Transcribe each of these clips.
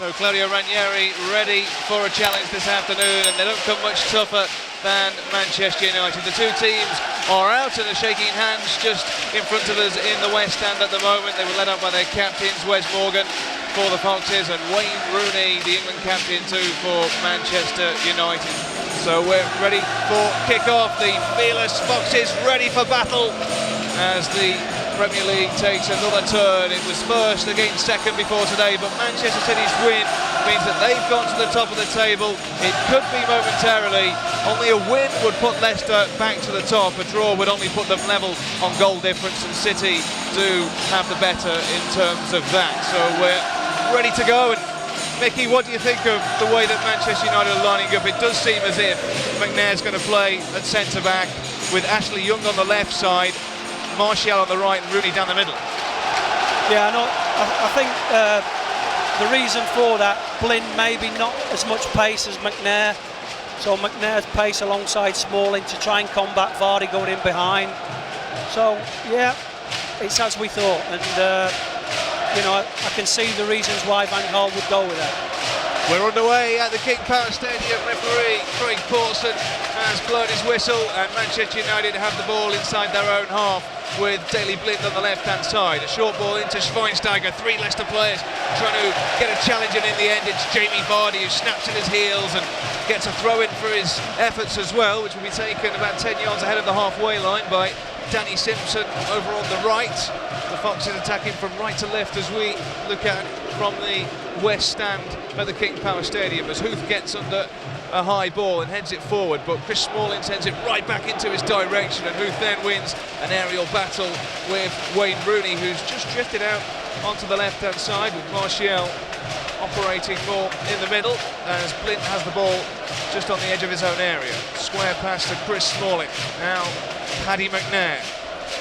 So Claudio Ranieri ready for a challenge this afternoon, and they don't come much tougher than Manchester United. The two teams are out and are shaking hands just in front of us in the West Stand at the moment. They were led up by their captains, Wes Morgan for the Foxes and Wayne Rooney, the England captain too, for Manchester United. So we're ready for kick-off. The fearless Foxes ready for battle as the Premier League takes another turn. It was first against second before today, but Manchester City's win means that they've gone to the top of the table. It could be momentarily. Only a win would put Leicester back to the top. A draw would only put them level on goal difference, and City do have the better in terms of that. So we're ready to go. And Mickey, what do you think of the way that Manchester United are lining up? It does seem as if McNair's going to play at centre-back with Ashley Young on the left side, Martial on the right and Rooney down the middle. Yeah, I think the reason for that, Blind maybe not as much pace as McNair, so McNair's pace alongside Smalling to try and combat Vardy going in behind. So yeah, it's as we thought, and you know, I can see the reasons why Van Gaal would go with that. We're underway at the King Power Stadium. Referee Craig Pawson has blown his whistle, and Manchester United have the ball inside their own half with Daley Blind on the left-hand side. A short ball into Schweinsteiger. Three Leicester players trying to get a challenge, and in the end it's Jamie Vardy who snaps at his heels and gets a throw-in for his efforts as well, which will be taken about 10 yards ahead of the halfway line by Danny Simpson over on the right. The Foxes attacking from right to left as we look at it from the West Stand at the King Power Stadium, as Huth gets under a high ball and heads it forward, but Chris Smalling sends it right back into his direction, and Huth then wins an aerial battle with Wayne Rooney, who's just drifted out onto the left-hand side, with Martial operating more in the middle as Blind has the ball just on the edge of his own area. Square pass to Chris Smalling. Now Paddy McNair.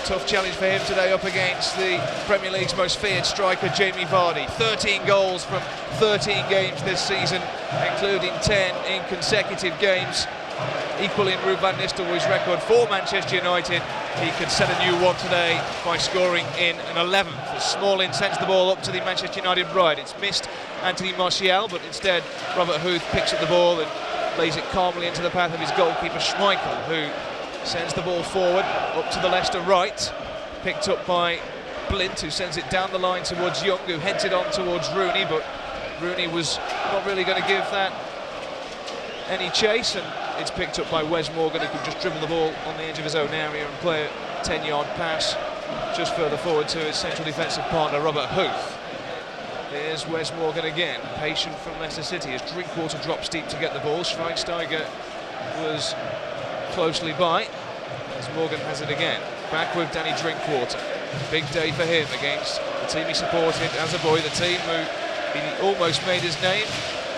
Tough challenge for him today up against the Premier League's most feared striker, Jamie Vardy. 13 goals from 13 games this season, including 10 in consecutive games, equaling Ruud van Nistelrooy's record for Manchester United. He could set a new one today by scoring in an 11th. As Smalling sends the ball up to the Manchester United right. It's missed Anthony Martial, but instead Robert Huth picks up the ball and lays it calmly into the path of his goalkeeper Schmeichel, who sends the ball forward up to the Leicester right, picked up by Blind, who sends it down the line towards Young, who heads it on towards Rooney, but Rooney was not really going to give that any chase, and it's picked up by Wes Morgan, who can just dribble the ball on the edge of his own area and play a 10-yard pass just further forward to his central defensive partner Robert Huth. Here's Wes Morgan again, patient from Leicester City as Drinkwater drops deep to get the ball. Schweinsteiger was closely by as Morgan has it again. Back with Danny Drinkwater. Big day for him against the team he supported as a boy, the team who he almost made his name.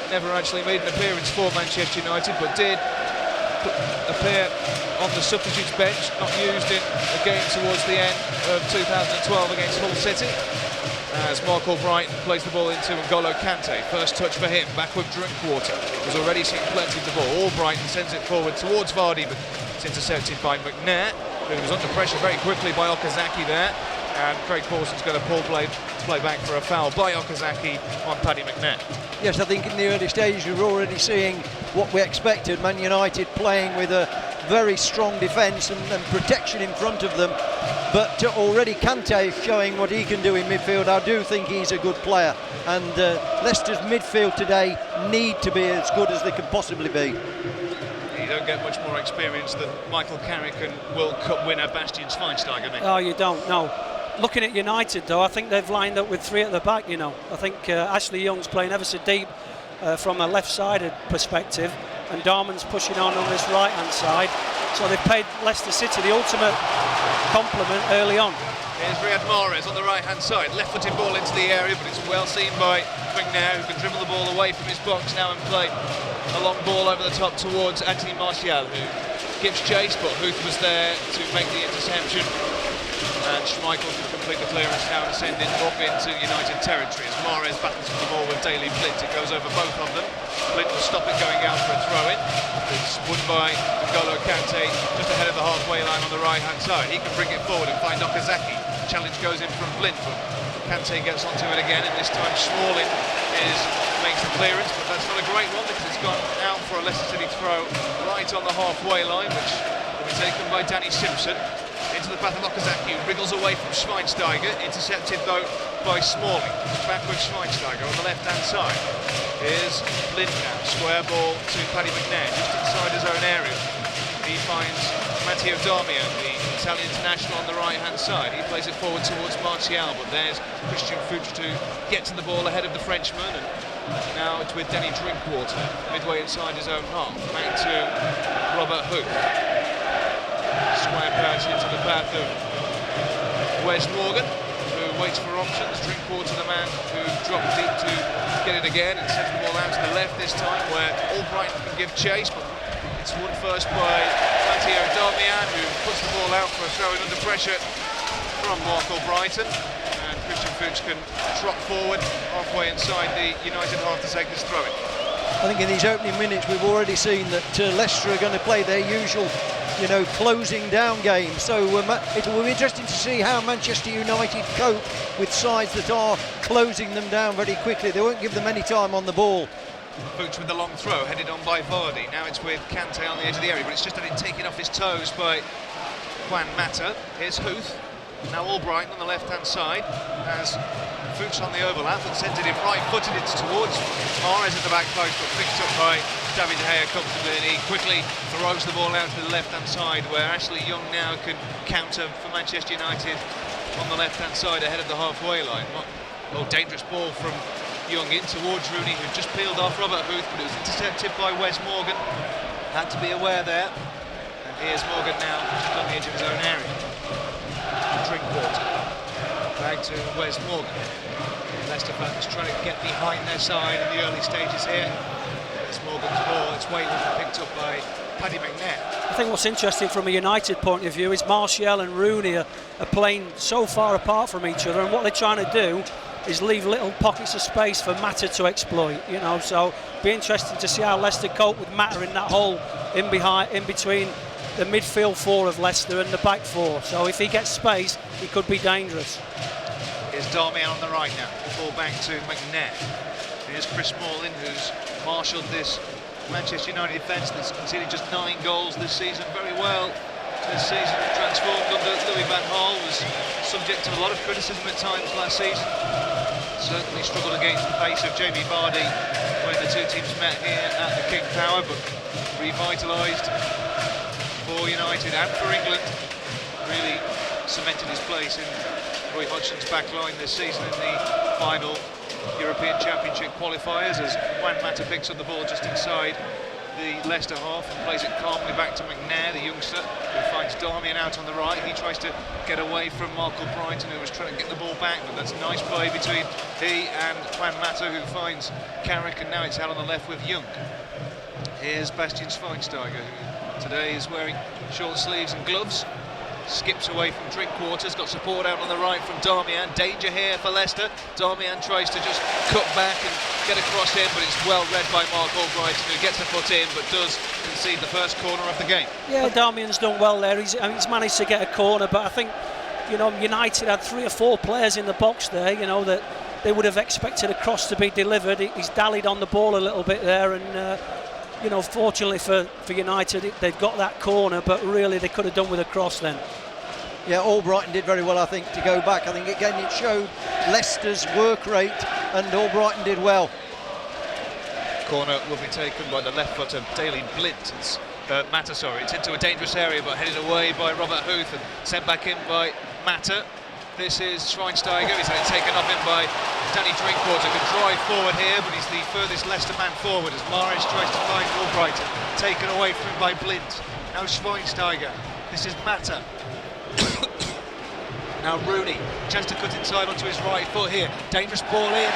Never actually made an appearance for Manchester United, but did appear on the substitutes bench, not used in a game towards the end of 2012 against Hull City. As Mark Albrighton plays the ball into N'Golo Kante. First touch for him, back with Drinkwater. Has already seen plenty of the ball. Albrighton sends it forward towards Vardy, but it's intercepted by McNair, who was under pressure very quickly by Okazaki there. And Craig Pawson's going to pull play back for a foul by Okazaki on Paddy McNair. Yes, I think in the early stages we were already seeing what we expected. Man United playing with a very strong defence and protection in front of them, but already Kante is showing what he can do in midfield. I do think he's a good player, and Leicester's midfield today need to be as good as they can possibly be. You don't get much more experience than Michael Carrick and World Cup winner Bastian Schweinsteiger. Oh, you don't, no. Looking at United though, I think they've lined up with three at the back, you know. I think Ashley Young's playing ever so deep from a left-sided perspective, and Darman's pushing on this right-hand side. So they've paid Leicester City the ultimate compliment early on. Here's Riyad Mahrez on the right-hand side. Left-footed ball into the area, but it's well seen by McNair, who can dribble the ball away from his box now and play a long ball over the top towards Anthony Martial, who gives chase, but Huth was there to make the interception. And Schmeichel can complete the clearance now and send it up into United territory as Mahrez battles for the ball with Daley Blind. It goes over both of them. Blind will stop it going out for a throw-in. It's won by N'Golo Kante just ahead of the halfway line on the right-hand side. He can bring it forward and find Okazaki. Challenge goes in from Blind, but Kante gets onto it again, and this time Smalling makes the clearance, but that's not a great one because it's gone out for a Leicester City throw right on the halfway line, which will be taken by Danny Simpson. Into the path of Okazaki, wriggles away from Schweinsteiger, intercepted though by Smalling. Backward Schweinsteiger on the left-hand side. Here's Blind now, square ball to Paddy McNair, just inside his own area. He finds Matteo Darmian, the Italian international, on the right-hand side. He plays it forward towards Martial, but there's Christian Fuchs to get to the ball ahead of the Frenchman, and now it's with Danny Drinkwater, midway inside his own half. Back to Robert Huth. Square pass into the path of Wes Morgan, who waits for options. Drinkwater, the man who dropped deep to get it again and sends the ball out to the left this time, where Albrighton can give chase, but it's won first by Matteo Darmian, who puts the ball out for a throw-in under pressure from Mark Albrighton, and Christian Fuchs can trot forward halfway inside the United half to take this throw-in. I think in these opening minutes we've already seen that Leicester are going to play their usual, closing down game. So it will be interesting to see how Manchester United cope with sides that are closing them down very quickly. They won't give them any time on the ball. Fuchs with the long throw, headed on by Vardy. Now it's with Kante on the edge of the area, but it's just had it taken off his toes by Juan Mata. Here's Huth. Now Albrighton on the left-hand side has Fuchs on the overlap and sends it in right-footed. It's towards Mahrez at the back post, but picked up by David De Gea comfortably, and he quickly throws the ball out to the left-hand side, where Ashley Young now can counter for Manchester United on the left-hand side ahead of the halfway line. Oh, dangerous ball from Young in towards Rooney, who just peeled off Robert Huth, but it was intercepted by Wes Morgan. Had to be aware there. And here's Morgan now, just on the edge of his own area. Drinkwater. Back to Wes Morgan. Leicester fans trying to get behind their side in the early stages here. Wes Morgan's ball, it's weighted and picked up by Paddy McNair. I think what's interesting from a United point of view is Martial and Rooney are playing so far apart from each other, and what they're trying to do is leave little pockets of space for Mata to exploit, so be interesting to see how Leicester cope with Mata in that hole in between the midfield four of Leicester and the back four. So if he gets space, he could be dangerous. Here's Darmian on the right now, ball back to McNair. Here's Chris Smalling, who's marshalled this Manchester United defence that's conceded just 9 goals this season very well. This season transformed under Louis van Gaal, was subject to a lot of criticism at times last season. Certainly struggled against the pace of Jamie Vardy when the two teams met here at the King Power, but revitalised for United and for England. Really cemented his place in Roy Hodgson's back line this season in the final European Championship qualifiers, as Juan Mata picks up the ball just inside the Leicester half and plays it calmly back to McNair, the youngster, who finds Darmian out on the right. He tries to get away from Mark Albrighton, who was trying to get the ball back, but that's a nice play between he and Juan Mata, who finds Carrick, and now it's out on the left with Young. Here's Bastian Schweinsteiger, who today is wearing short sleeves and gloves. Skips away from Drinkwater's, got support out on the right from Darmian. Danger here for Leicester. Darmian tries to just cut back and get across in, but it's well read by Mark Albrighton, who gets a foot in but does concede the first corner of the game. Yeah, Darmian's done well there. He's managed to get a corner, but I think United had 3 or 4 players in the box there, that they would have expected a cross to be delivered. He's dallied on the ball a little bit there, and fortunately for United, they've got that corner, but really they could have done with a cross then. Yeah, Albrighton did very well, I think, to go back. I think, again, it showed Leicester's work rate, and Albrighton did well. Corner will be taken by the left foot of Daley Blind. It's into a dangerous area, but headed away by Robert Huth and sent back in by Mata. This is Schweinsteiger. He's had it taken off him by Danny Drinkwater. Can drive forward here, but he's the furthest Leicester man forward as Mahrez tries to find Albrighton. Taken away from him by Blind. Now Schweinsteiger. This is Mata. Now Rooney. Chance to cut inside onto his right foot here. Dangerous ball in.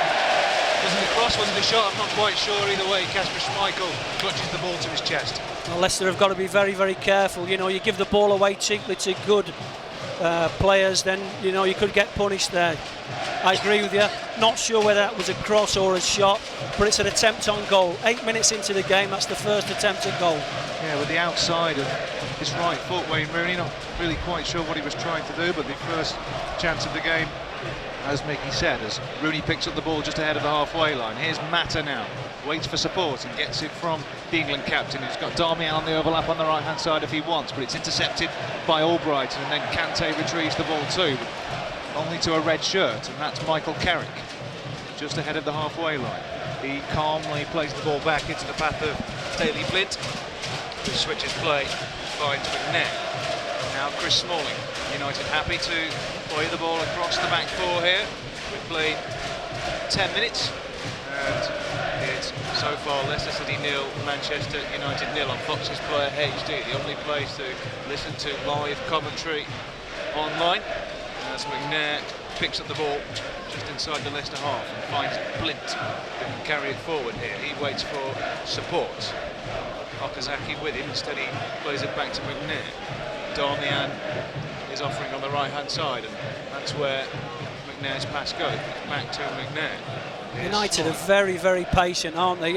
Was it a cross? Was it a shot? I'm not quite sure. Either way, Kasper Schmeichel clutches the ball to his chest. Well, Leicester have got to be very, very careful. You give the ball away cheaply to good players, then you could get punished there. I agree with you. Not sure whether that was a cross or a shot, but it's an attempt on goal. 8 minutes into the game, that's the first attempt at goal. Yeah, with the outside of his right foot, Wayne Rooney, not really quite sure what he was trying to do, but the first chance of the game as Mickey said, as Rooney picks up the ball just ahead of the halfway line. Here's Mata now, waits for support and gets it from the England captain, who's got Darmian on the overlap on the right-hand side if he wants, but it's intercepted by Albrighton, and then Kante retrieves the ball too, only to a red shirt, and that's Michael Carrick, just ahead of the halfway line. He calmly plays the ball back into the path of Daley Blind, who switches play, finds McNair. Now Chris Smalling, United happy to play the ball across the back four here. We've played 10 minutes, and it's so far Leicester City 0, Manchester United 0 on Fox's Player HD, the only place to listen to live commentary online. As McNair picks up the ball just inside the Leicester half and finds Blind, who can carry it forward here. He waits for support. Okazaki with him, instead he plays it back to McNair. Darmian is offering on the right-hand side, and that's where McNair's pass goes. Back to McNair. United are very, very patient, aren't they?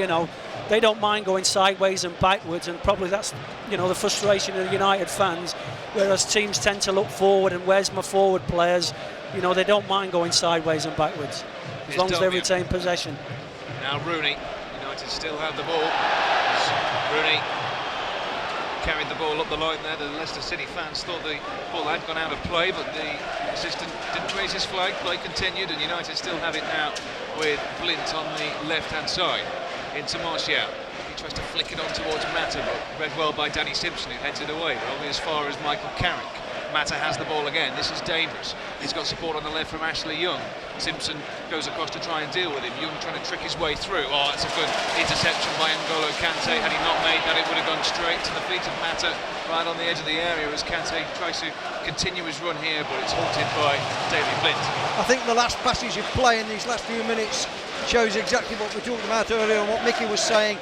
They don't mind going sideways and backwards, and probably that's, the frustration of the United fans, whereas teams tend to look forward and where's my forward players? They don't mind going sideways and backwards, as long as they retain possession. Now Rooney, United still have the ball. Rooney carried the ball up the line there. The Leicester City fans thought the ball had gone out of play, but the assistant didn't raise his flag. Play continued, and United still have it now with Blind on the left-hand side. Into Martial. He tries to flick it on towards Mata, but read well by Danny Simpson, who heads it away, but only as far as Michael Carrick. Mata has the ball again. This is dangerous. He's got support on the left from Ashley Young. Simpson goes across to try and deal with him. Young trying to trick his way through. Oh, that's a good interception by N'Golo Kante. Had he not made that, it would have gone straight to the feet of Mata, right on the edge of the area, as Kante tries to continue his run here, but it's halted by Daley Blind. I think the last passage of play in these last few minutes shows exactly what we talked about earlier and what Mickey was saying.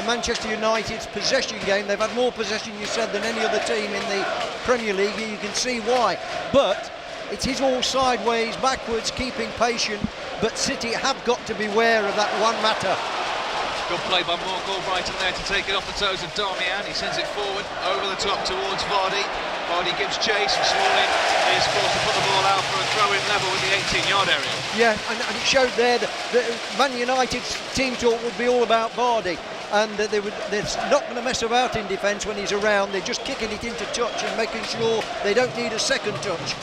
Manchester United's possession game, they've had more possession, you said, than any other team in the Premier League, and you can see why. But it is all sideways, backwards, keeping patient, but City have got to beware of that one Mata. Good play by Mark Albrighton there to take it off the toes of Darmian. He sends it forward, over the top towards Vardy. Vardy gives chase, and Smalling is forced to put the ball out for a throw-in level with the 18-yard area. Yeah, and it showed there that Man United's team talk would be all about Vardy, and they're not going to mess about in defence when he's around. They're just kicking it into touch and making sure they don't need a second touch.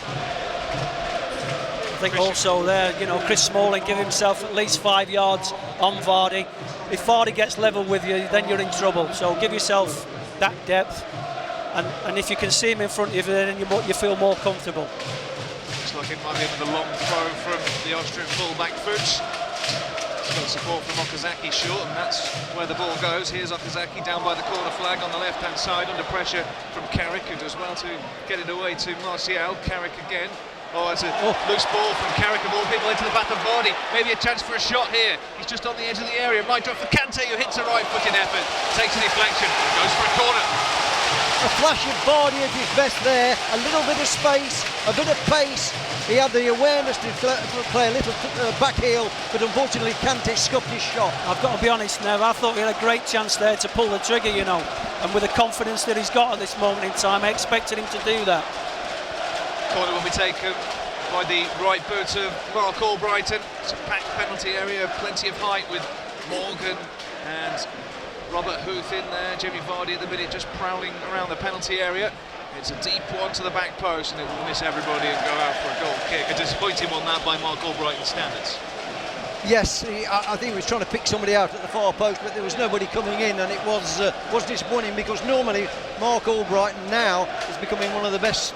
I think also there, Chris Smalling give himself at least 5 yards on Vardy. If Vardy gets level with you, then you're in trouble. So give yourself that depth, and if you can see him in front of you, then you feel more comfortable. Looks like it might be with a long throw from the Austrian full-back Fuchs. He's got support from Okazaki short, and that's where the ball goes. Here's Okazaki down by the corner flag on the left-hand side, under pressure from Carrick, who does well to get it away to Martial. Carrick again. Oh, it's a loose ball from Carrick of all people into the back of Vardy. Maybe a chance for a shot here. He's just on the edge of the area. Might drop for Kante, who hits a right-footed effort. Takes a deflection, goes for a corner. A flash of Vardy at his best there. A little bit of space, a bit of pace. He had the awareness to play a little back heel, but unfortunately Kante scuffed his shot. I've got to be honest, Nev, I thought he had a great chance there to pull the trigger, and with the confidence that he's got at this moment in time, I expected him to do that. Corner will be taken by the right boot of Mark Albrighton. It's a packed penalty area, plenty of height with Morgan and Robert Huth in there. Jamie Vardy at the minute just prowling around the penalty area. It's a deep one to the back post, and it will miss everybody and go out for a goal kick. A disappointing one that by Mark Albrighton standards. Yes, I think he was trying to pick somebody out at the far post, but there was nobody coming in, and it was disappointing, because normally Mark Albrighton now is becoming one of the best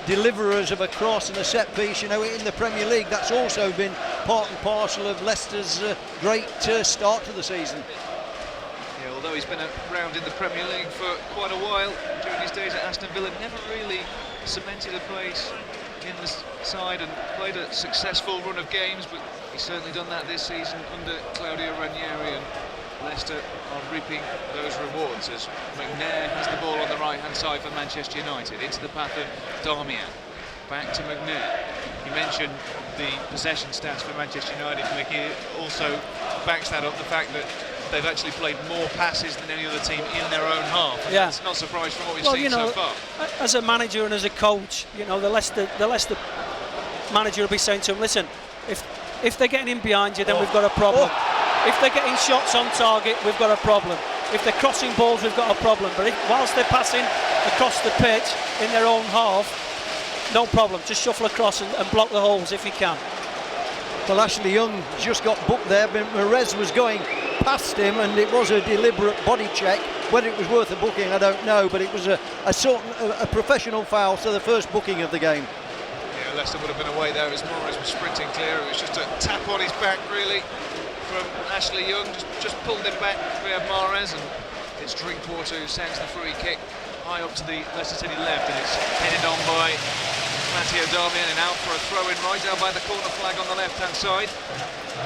deliverers of a cross and a set piece, in the Premier League. That's also been part and parcel of Leicester's great start to the season. Yeah, although he's been around in the Premier League for quite a while, during his days at Aston Villa, never really cemented a place in the side and played a successful run of games, but he's certainly done that this season under Claudio Ranieri, and Leicester are reaping those rewards as McNair has the ball on the right-hand side for Manchester United, into the path of Darmian. Back to McNair. You mentioned the possession stats for Manchester United, Mickey. Also backs that up, the fact that they've actually played more passes than any other team in their own half. And that's not surprised from what we've seen so far. As a manager and as a coach, the Leicester manager will be saying to him, listen, If they're getting in behind you, then we've got a problem. If they're getting shots on target, we've got a problem. If they're crossing balls, we've got a problem. But whilst they're passing across the pitch in their own half, no problem. Just shuffle across and block the holes if you can. Well, Ashley Young just got booked there, but Merez was going past him, and it was a deliberate body check. Whether it was worth a booking, I don't know, but it was a professional foul, so the first booking of the game. Yeah, Leicester would have been away there as Morris was sprinting clear. It was just a tap on his back, really, from Ashley Young. Just pulled him back, Riyad Mahrez, and it's Drinkwater who sends the free kick high up to the Leicester City left, and it's headed on by Matteo Darmian and out for a throw-in right down by the corner flag on the left-hand side.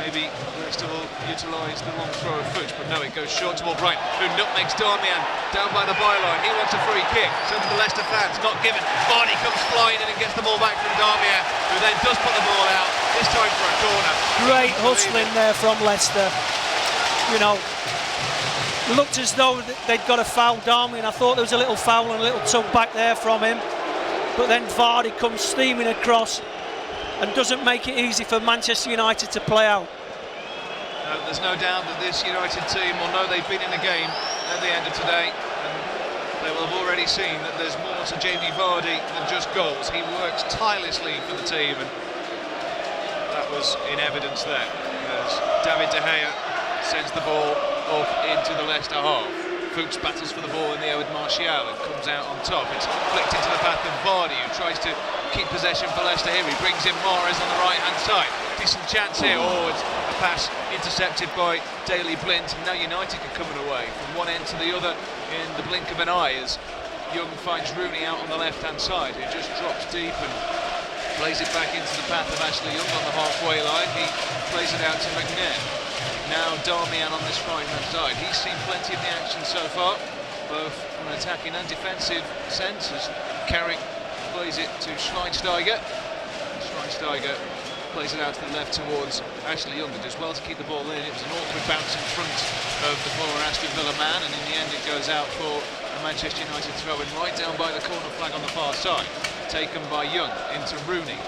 Maybe Leicester will utilise the long throw of Fuchs, but no, it goes short toward Bright, who nutmegs Darmian down by the byline. He wants a free kick, so to the Leicester fans, not given. Vardy comes flying in and gets the ball back from Darmian, who then does put the ball out, this time for a corner. Great hustling there from Leicester. You know, looked as though they'd got a foul Darmian. I thought there was a little foul and a little tug back there from him. But then Vardy comes steaming across and doesn't make it easy for Manchester United to play out. No, there's no doubt that this United team will know they've been in the game at the end of today, and they will have already seen that there's more to Jamie Vardy than just goals. He works tirelessly for the team, and that was in evidence there as David De Gea sends the ball up into the Leicester half. Fuchs battles for the ball in the air with Martial and comes out on top. It's flicked into the path of Vardy, who tries to keep possession for Leicester here. He brings in Mahrez on the right-hand side. Decent chance here. Oh, it's a pass intercepted by Daley Blind. Now United can come away from one end to the other in the blink of an eye as Young finds Rooney out on the left-hand side, who just drops deep and plays it back into the path of Ashley Young on the halfway line. He plays it out to McNair. Now Darmian on this right-hand side. He's seen plenty of the action so far, both from an attacking and defensive sense, as Carrick plays it to Schweinsteiger. Schweinsteiger plays it out to the left towards Ashley Young, who does well to keep the ball in. It was an awkward bounce in front of the former Aston Villa man, and in the end it goes out for a Manchester United throw-in right down by the corner flag on the far side. Taken by Young into Rooney.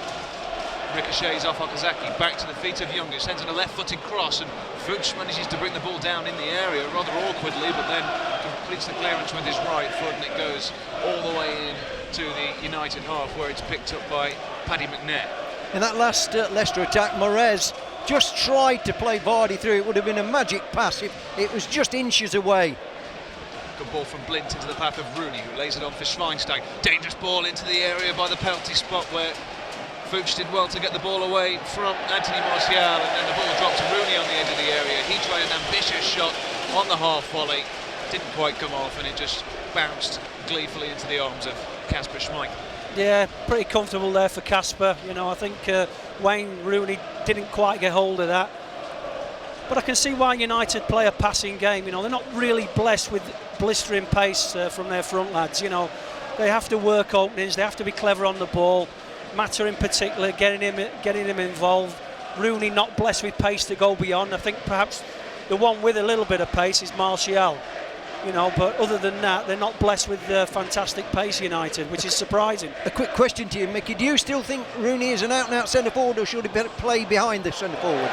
Ricochets off Okazaki, back to the feet of Young, who sends in a left-footed cross, and Fuchs manages to bring the ball down in the area rather awkwardly, but then completes the clearance with his right foot, and it goes all the way in to the United half, where it's picked up by Paddy McNair. In that last Leicester attack, Mahrez just tried to play Vardy through. It would have been a magic pass if it was just inches away. Good ball from Blint into the path of Rooney, who lays it on for Schweinsteiger. Dangerous ball into the area by the penalty spot, where Fuchs did well to get the ball away from Anthony Martial, and then the ball dropped to Rooney on the edge of the area. He tried an ambitious shot on the half volley, didn't quite come off, and it just bounced gleefully into the arms of Kasper Schmeichel. Yeah, pretty comfortable there for Kasper. You know, I think Wayne Rooney didn't quite get hold of that. But I can see why United play a passing game. You know, they're not really blessed with blistering pace from their front lads. You know, they have to work openings, they have to be clever on the ball. Mata in particular, getting him involved. Rooney not blessed with pace to go beyond. I think perhaps the one with a little bit of pace is Martial. You know, but other than that, they're not blessed with fantastic pace, United, which is surprising. A quick question to you, Mickey. Do you still think Rooney is an out-and-out centre-forward, or should he better play behind the centre-forward?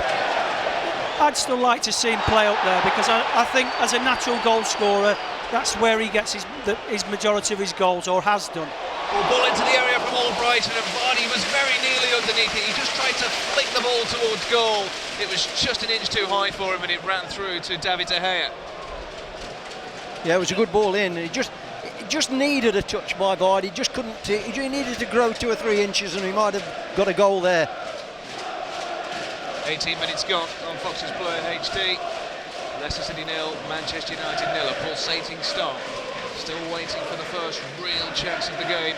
I'd still like to see him play up there, because I think as a natural goal scorer, that's where he gets his majority of his goals, or has done. Ball into the area from Albrighton, and Vardy was very nearly underneath it. He just tried to flick the ball towards goal. It was just an inch too high for him, and it ran through to David De Gea. Yeah, it was a good ball in. It just needed a touch by Vardy. He needed to grow 2 or 3 inches, and he might have got a goal there. 18 minutes gone on Fox's Play in HD. Leicester City 0, Manchester United 0. A pulsating start. Still waiting for the first real chance of the game.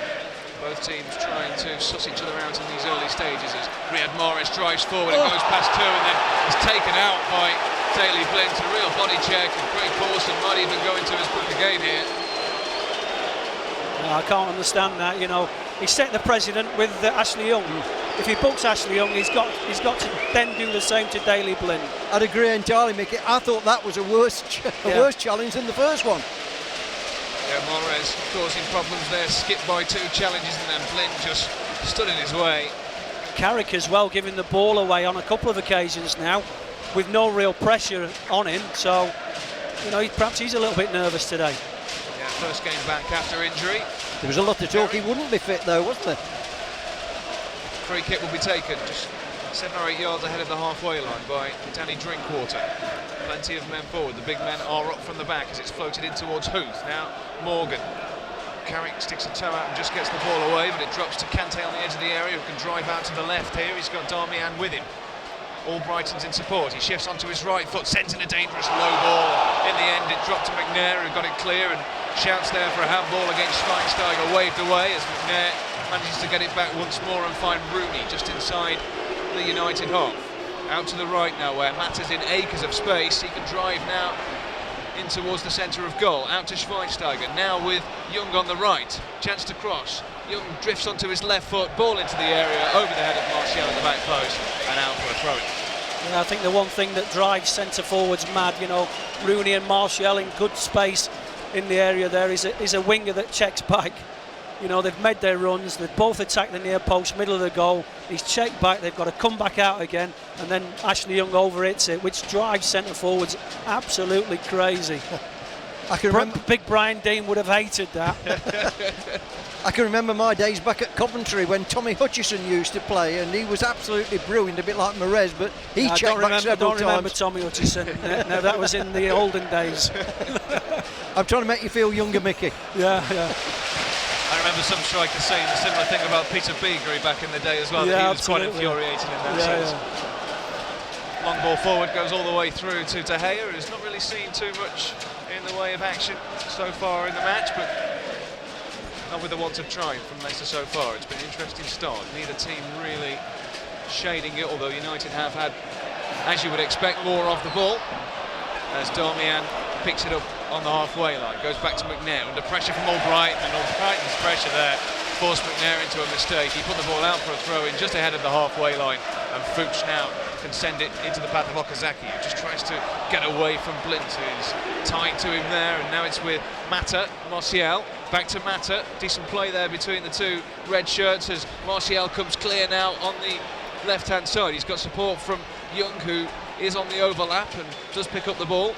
Both teams trying to suss each other out in these early stages as Riyad Mahrez drives forward and goes past 2 and then is taken out by Daley Blind. A real body check, and Craig Pawson might even go into his book again here. I can't understand that. You know, he set the precedent with Ashley Young. If he books Ashley Young, he's got to then do the same to Daley Blind. I'd agree entirely, Mickey. I thought that was a worse challenge than the first one. Yeah, Mahrez causing problems there, skipped by 2 challenges, and then Blind just stood in his way. Carrick as well, giving the ball away on a couple of occasions now, with no real pressure on him. So, you know, perhaps he's a little bit nervous today. Yeah, first game back after injury. There was a lot of talk he wouldn't be fit though, wasn't there? Free kick will be taken just 7 or 8 yards ahead of the halfway line by Danny Drinkwater. Plenty of men forward. The big men are up from the back as it's floated in towards Huth. Now Morgan. Carrick sticks a toe out and just gets the ball away, but it drops to Kante on the edge of the area, who can drive out to the left here. He's got Darmian with him. Albrighton's in support. He shifts onto his right foot, sends in a dangerous low ball. In the end, it dropped to McNair, who got it clear and shouts there for a handball against Schweinsteiger, waved away as McNair manages to get it back once more and find Rooney just inside the United half. Out to the right now, where Mata's in acres of space. He can drive now in towards the centre of goal, out to Schweinsteiger, now with Young on the right, chance to cross. Young drifts onto his left foot, ball into the area, over the head of Martial at the back post, and out for a throw-in. Yeah, I think the one thing that drives centre forwards mad, you know, Rooney and Martial in good space in the area there, is a winger that checks back. You know, they've made their runs, they've both attacked the near post, middle of the goal, he's checked back, they've got to come back out again, and then Ashley Young overhits it, which drives centre forwards absolutely crazy. I can remember Big Brian Dean would have hated that. I can remember my days back at Coventry when Tommy Hutchison used to play, and he was absolutely brilliant, a bit like Mahrez, but he checked back several times. I don't remember Tommy Hutchison. No, that was in the olden days. I'm trying to make you feel younger, Mickey. Yeah. I remember some strikers saying a similar thing about Peter Beagrie back in the day as well. Yeah, that he was absolutely. quite infuriated in that sense. Yeah. Long ball forward goes all the way through to De Gea, who's not really seen too much in the way of action so far in the match, but not with the want of trying from Leicester so far. It's been an interesting start. Neither team really shading it, although United have had, as you would expect, more of the ball. As Darmian picks it up on the halfway line, goes back to McNair under pressure from Albrighton, and Albrighton's pressure there forced McNair into a mistake. He put the ball out for a throw-in just ahead of the halfway line, and Fuchs now can send it into the path of Okazaki, who just tries to get away from Blint, who's tied to him there, and now it's with Mata, Martial, back to Mata. Decent play there between the two red shirts as Martial comes clear now on the left-hand side. He's got support from Young, who is on the overlap and does pick up the ball.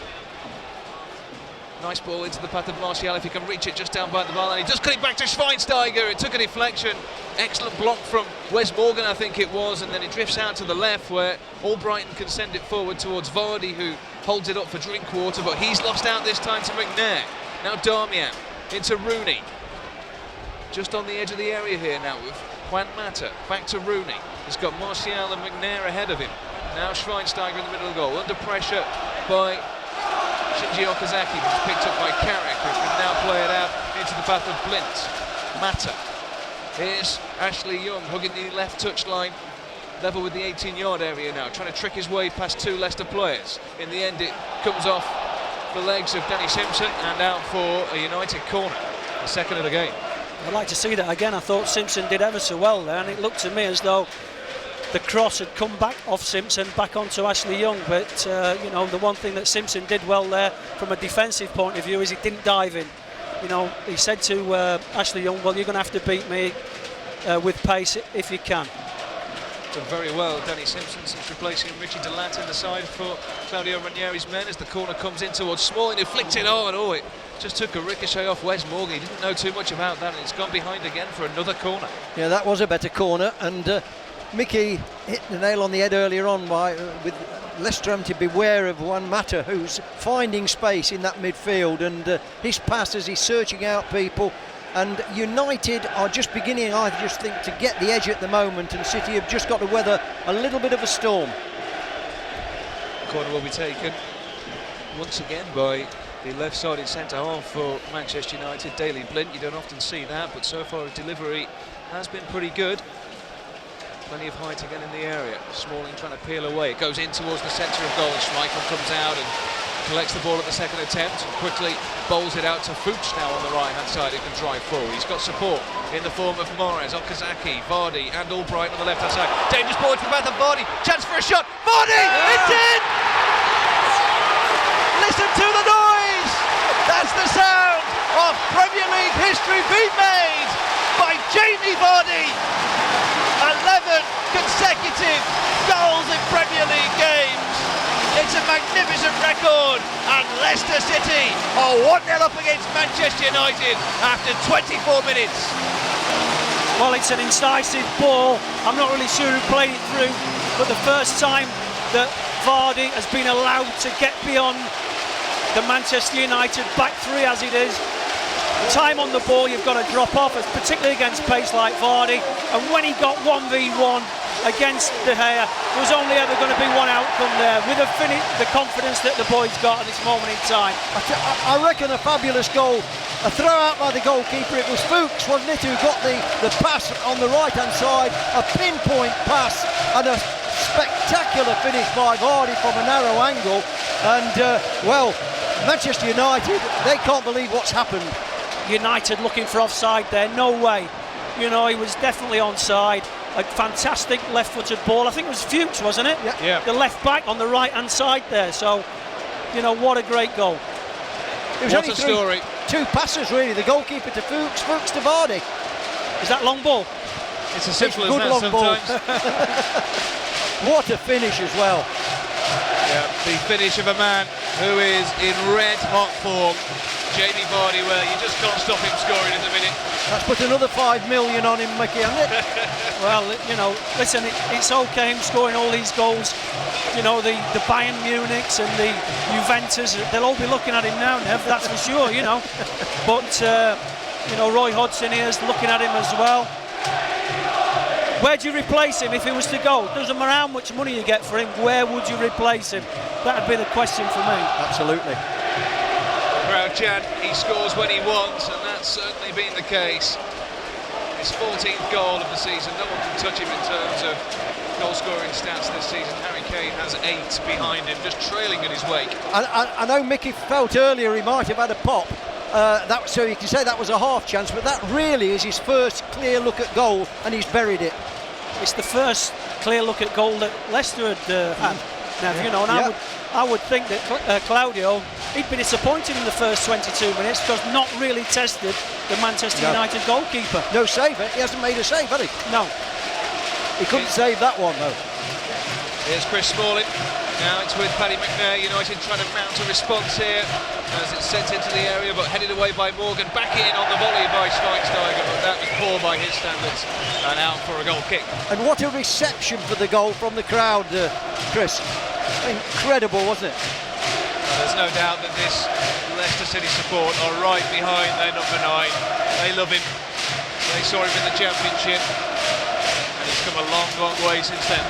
Nice ball into the path of Martial if he can reach it just down by the bar, and he just cut it back to Schweinsteiger. It took a deflection. Excellent block from Wes Morgan, I think it was, and then it drifts out to the left where Albrighton can send it forward towards Vardy, who holds it up for Drinkwater, but he's lost out this time to McNair. Now Darmian into Rooney. Just on the edge of the area here now with Juan Mata. Back to Rooney. He's got Martial and McNair ahead of him. Now Schweinsteiger in the middle of the goal, under pressure by Shinji Okazaki, but it's picked up by Carrick, who can now play it out into the path of Blint. Mata. Here's Ashley Young hugging the left touchline, level with the 18-yard area now, trying to trick his way past two Leicester players. In the end, it comes off the legs of Danny Simpson and out for a United corner, the second of the game. I'd like to see that again. I thought Simpson did ever so well there, and it looked to me as though the cross had come back off Simpson back onto Ashley Young, but you know, the one thing that Simpson did well there from a defensive point of view is he didn't dive in. You know, he said to Ashley Young, well, you're going to have to beat me with pace if you can. Done very well, Danny Simpson, since replacing Richie Delant in the side for Claudio Ranieri's men as the corner comes in towards Smalling, who flicked it on. Oh, it just took a ricochet off Wes Morgan. He didn't know too much about that, and it's gone behind again for another corner. Yeah, that was a better corner, and Mickey hit the nail on the head earlier on with Leicester having to beware of Juan Mata, who's finding space in that midfield, and his pass as he's searching out people. And United are just beginning, I just think, to get the edge at the moment, and City have just got to weather a little bit of a storm. Corner will be taken once again by the left-sided centre-half for Manchester United, Daley Blind. You don't often see that, but so far his delivery has been pretty good. Plenty of height again in the area. Smalling trying to peel away. It goes in towards the centre of goal. Schmeichel comes out and collects the ball at the second attempt and quickly bowls it out to Fuchs now on the right-hand side. He can drive forward. He's got support in the form of Mahrez, Okazaki, Vardy and Albrighton on the left-hand side. Dangerous ball from Bath and Vardy. Chance for a shot. Vardy! It's in! Listen to the noise! That's the sound of Premier League history being made by Jamie Vardy. 11 consecutive consecutive goals in Premier League games. It's a magnificent record, and Leicester City are 1-0 up against Manchester United after 24 minutes. Well, it's an incisive ball. I'm not really sure who played it through, but the first time that Vardy has been allowed to get beyond the Manchester United back three as it is, time on the ball you've got to drop off, particularly against pace like Vardy, and when he got 1v1 against De Gea, there was only ever going to be one outcome there, with the confidence that the boys got at this moment in time. I reckon a fabulous goal, a throw out by the goalkeeper. It was Fuchs, wasn't it, who got the pass on the right hand side, a pinpoint pass and a spectacular finish by Vardy from a narrow angle, and well, Manchester United, they can't believe what's happened. United looking for offside there, no way. You know, he was definitely onside. A fantastic left-footed ball. I think it was Fuchs, wasn't it? Yeah. The left back on the right-hand side there. So, you know, what a great goal. It was What only a story. Two passes really, the goalkeeper to Fuchs, Fuchs to Vardy. Is that long ball? It's as simple It's as good that long ball. sometimes. What a finish as well. Yeah, the finish of a man who is in red-hot form. Jamie Vardy, well, you just can't stop him scoring at the minute. That's put another 5 million on him, Mickey, hasn't it? Well, you know, listen, it's okay him scoring all these goals. You know, the Bayern Munichs and the Juventus, they'll all be looking at him now, Nev, that's for sure, you know. But, you know, Roy Hodgson here is looking at him as well. Where do you replace him if he was to go? Doesn't matter how much money you get for him, where would you replace him? That would be the question for me. Absolutely. Crowd chant, he scores when he wants, and that's certainly been the case. His 14th goal of the season, no one can touch him in terms of goal-scoring stats this season. Harry Kane has 8 behind him, just trailing in his wake. I know Mickey felt earlier he might have had a pop, so you can say that was a half chance, but that really is his first clear look at goal, and he's buried it. It's the first clear look at goal that Leicester had had. Now, you know, and I would think that Claudio, he'd be disappointed in the first 22 minutes because not really tested the Manchester United goalkeeper. No save, he hasn't made a save, has he? No. He couldn't save that one though. Here's Chris Smalling. Now it's with Paddy McNair. United trying to mount a response here as it's sent into the area, but headed away by Morgan. Back in on the volley by Schweinsteiger, but that was poor by his standards, and out for a goal kick. And what a reception for the goal from the crowd, Chris. Incredible, wasn't it? There's no doubt that this Leicester City support are right behind their number 9. They love him. They saw him in the Championship, and he's come a long, long way since then.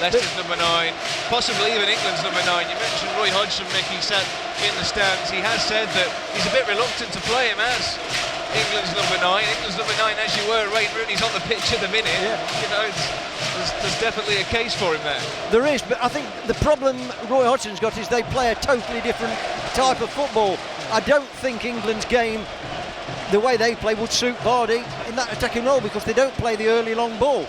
Leicester's number 9, possibly even England's number 9. You mentioned Roy Hodgson, Mickey, sat in the stands. He has said that he's a bit reluctant to play him as England's number 9. England's number 9, as you were. Wayne Rooney's on the pitch at the minute. Yeah. You know, there's definitely a case for him there. There is, but I think the problem Roy Hodgson's got is they play a totally different type of football. I don't think England's game, the way they play, would suit Vardy in that attacking role because they don't play the early long ball.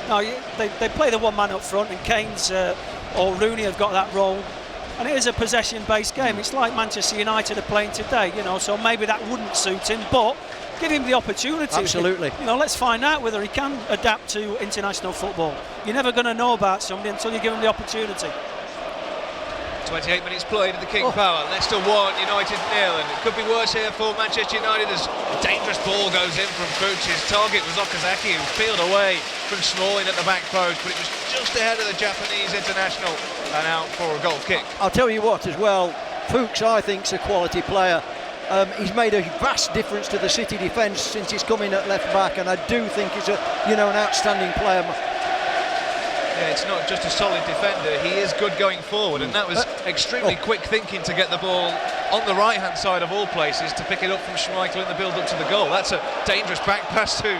No, they play the one man up front, and Kane's or Rooney have got that role, and it is a possession-based game. It's like Manchester United are playing today, you know, so maybe that wouldn't suit him, but give him the opportunity. Absolutely. You know, let's find out whether he can adapt to international football. You're never going to know about somebody until you give him the opportunity. 28 minutes played at the King Power. Leicester 1, United 0, and it could be worse here for Manchester United as a dangerous ball goes in from Fuchs. His target was Okazaki, who peeled away from Smalling at the back post, but it was just ahead of the Japanese international and out for a goal kick. I'll tell you what as well, Fuchs I think is a quality player. He's made a vast difference to the City defence since he's come in at left back, and I do think he's an outstanding player. Yeah, it's not just a solid defender, he is good going forward, and that was extremely quick thinking to get the ball on the right hand side of all places to pick it up from Schmeichel in the build up to the goal. That's a dangerous back pass to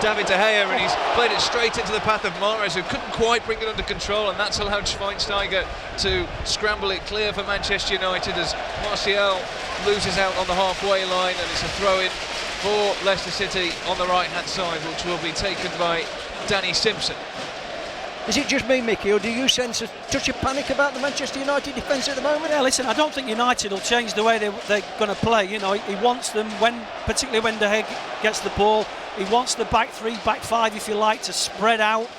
David De Gea, and he's played it straight into the path of Mahrez, who couldn't quite bring it under control, and that's allowed Schweinsteiger to scramble it clear for Manchester United as Martial loses out on the halfway line, and it's a throw-in for Leicester City on the right hand side, which will be taken by Danny Simpson. Is it just me, Mickey, or do you sense a touch of panic about the Manchester United defence at the moment? Yeah, listen, I don't think United will change the way they're going to play. You know, he wants them, particularly when De Gea gets the ball, he wants the back three, back five, if you like, to spread out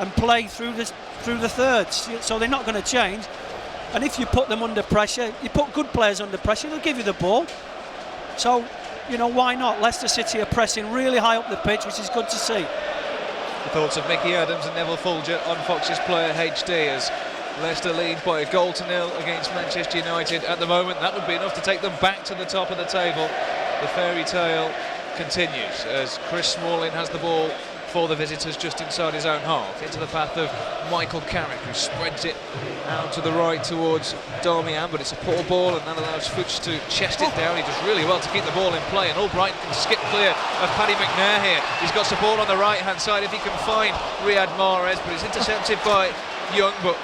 and play through the thirds. So they're not going to change. And if you put them under pressure, you put good players under pressure, they'll give you the ball. So, you know, why not? Leicester City are pressing really high up the pitch, which is good to see. The thoughts of Mickey Adams and Neville Folger on Fox's Player HD as Leicester lead by a 1-0 against Manchester United at the moment. That would be enough to take them back to the top of the table. The fairy tale continues as Chris Smalling has the ball for the visitors just inside his own half, into the path of Michael Carrick, who spreads it out to the right towards Darmian, but it's a poor ball, and that allows Fuchs to chest it down. He does really well to keep the ball in play, and Albright can skip clear of Paddy McNair here. He's got support on the right-hand side if he can find Riyad Mahrez, but he's intercepted by Young, but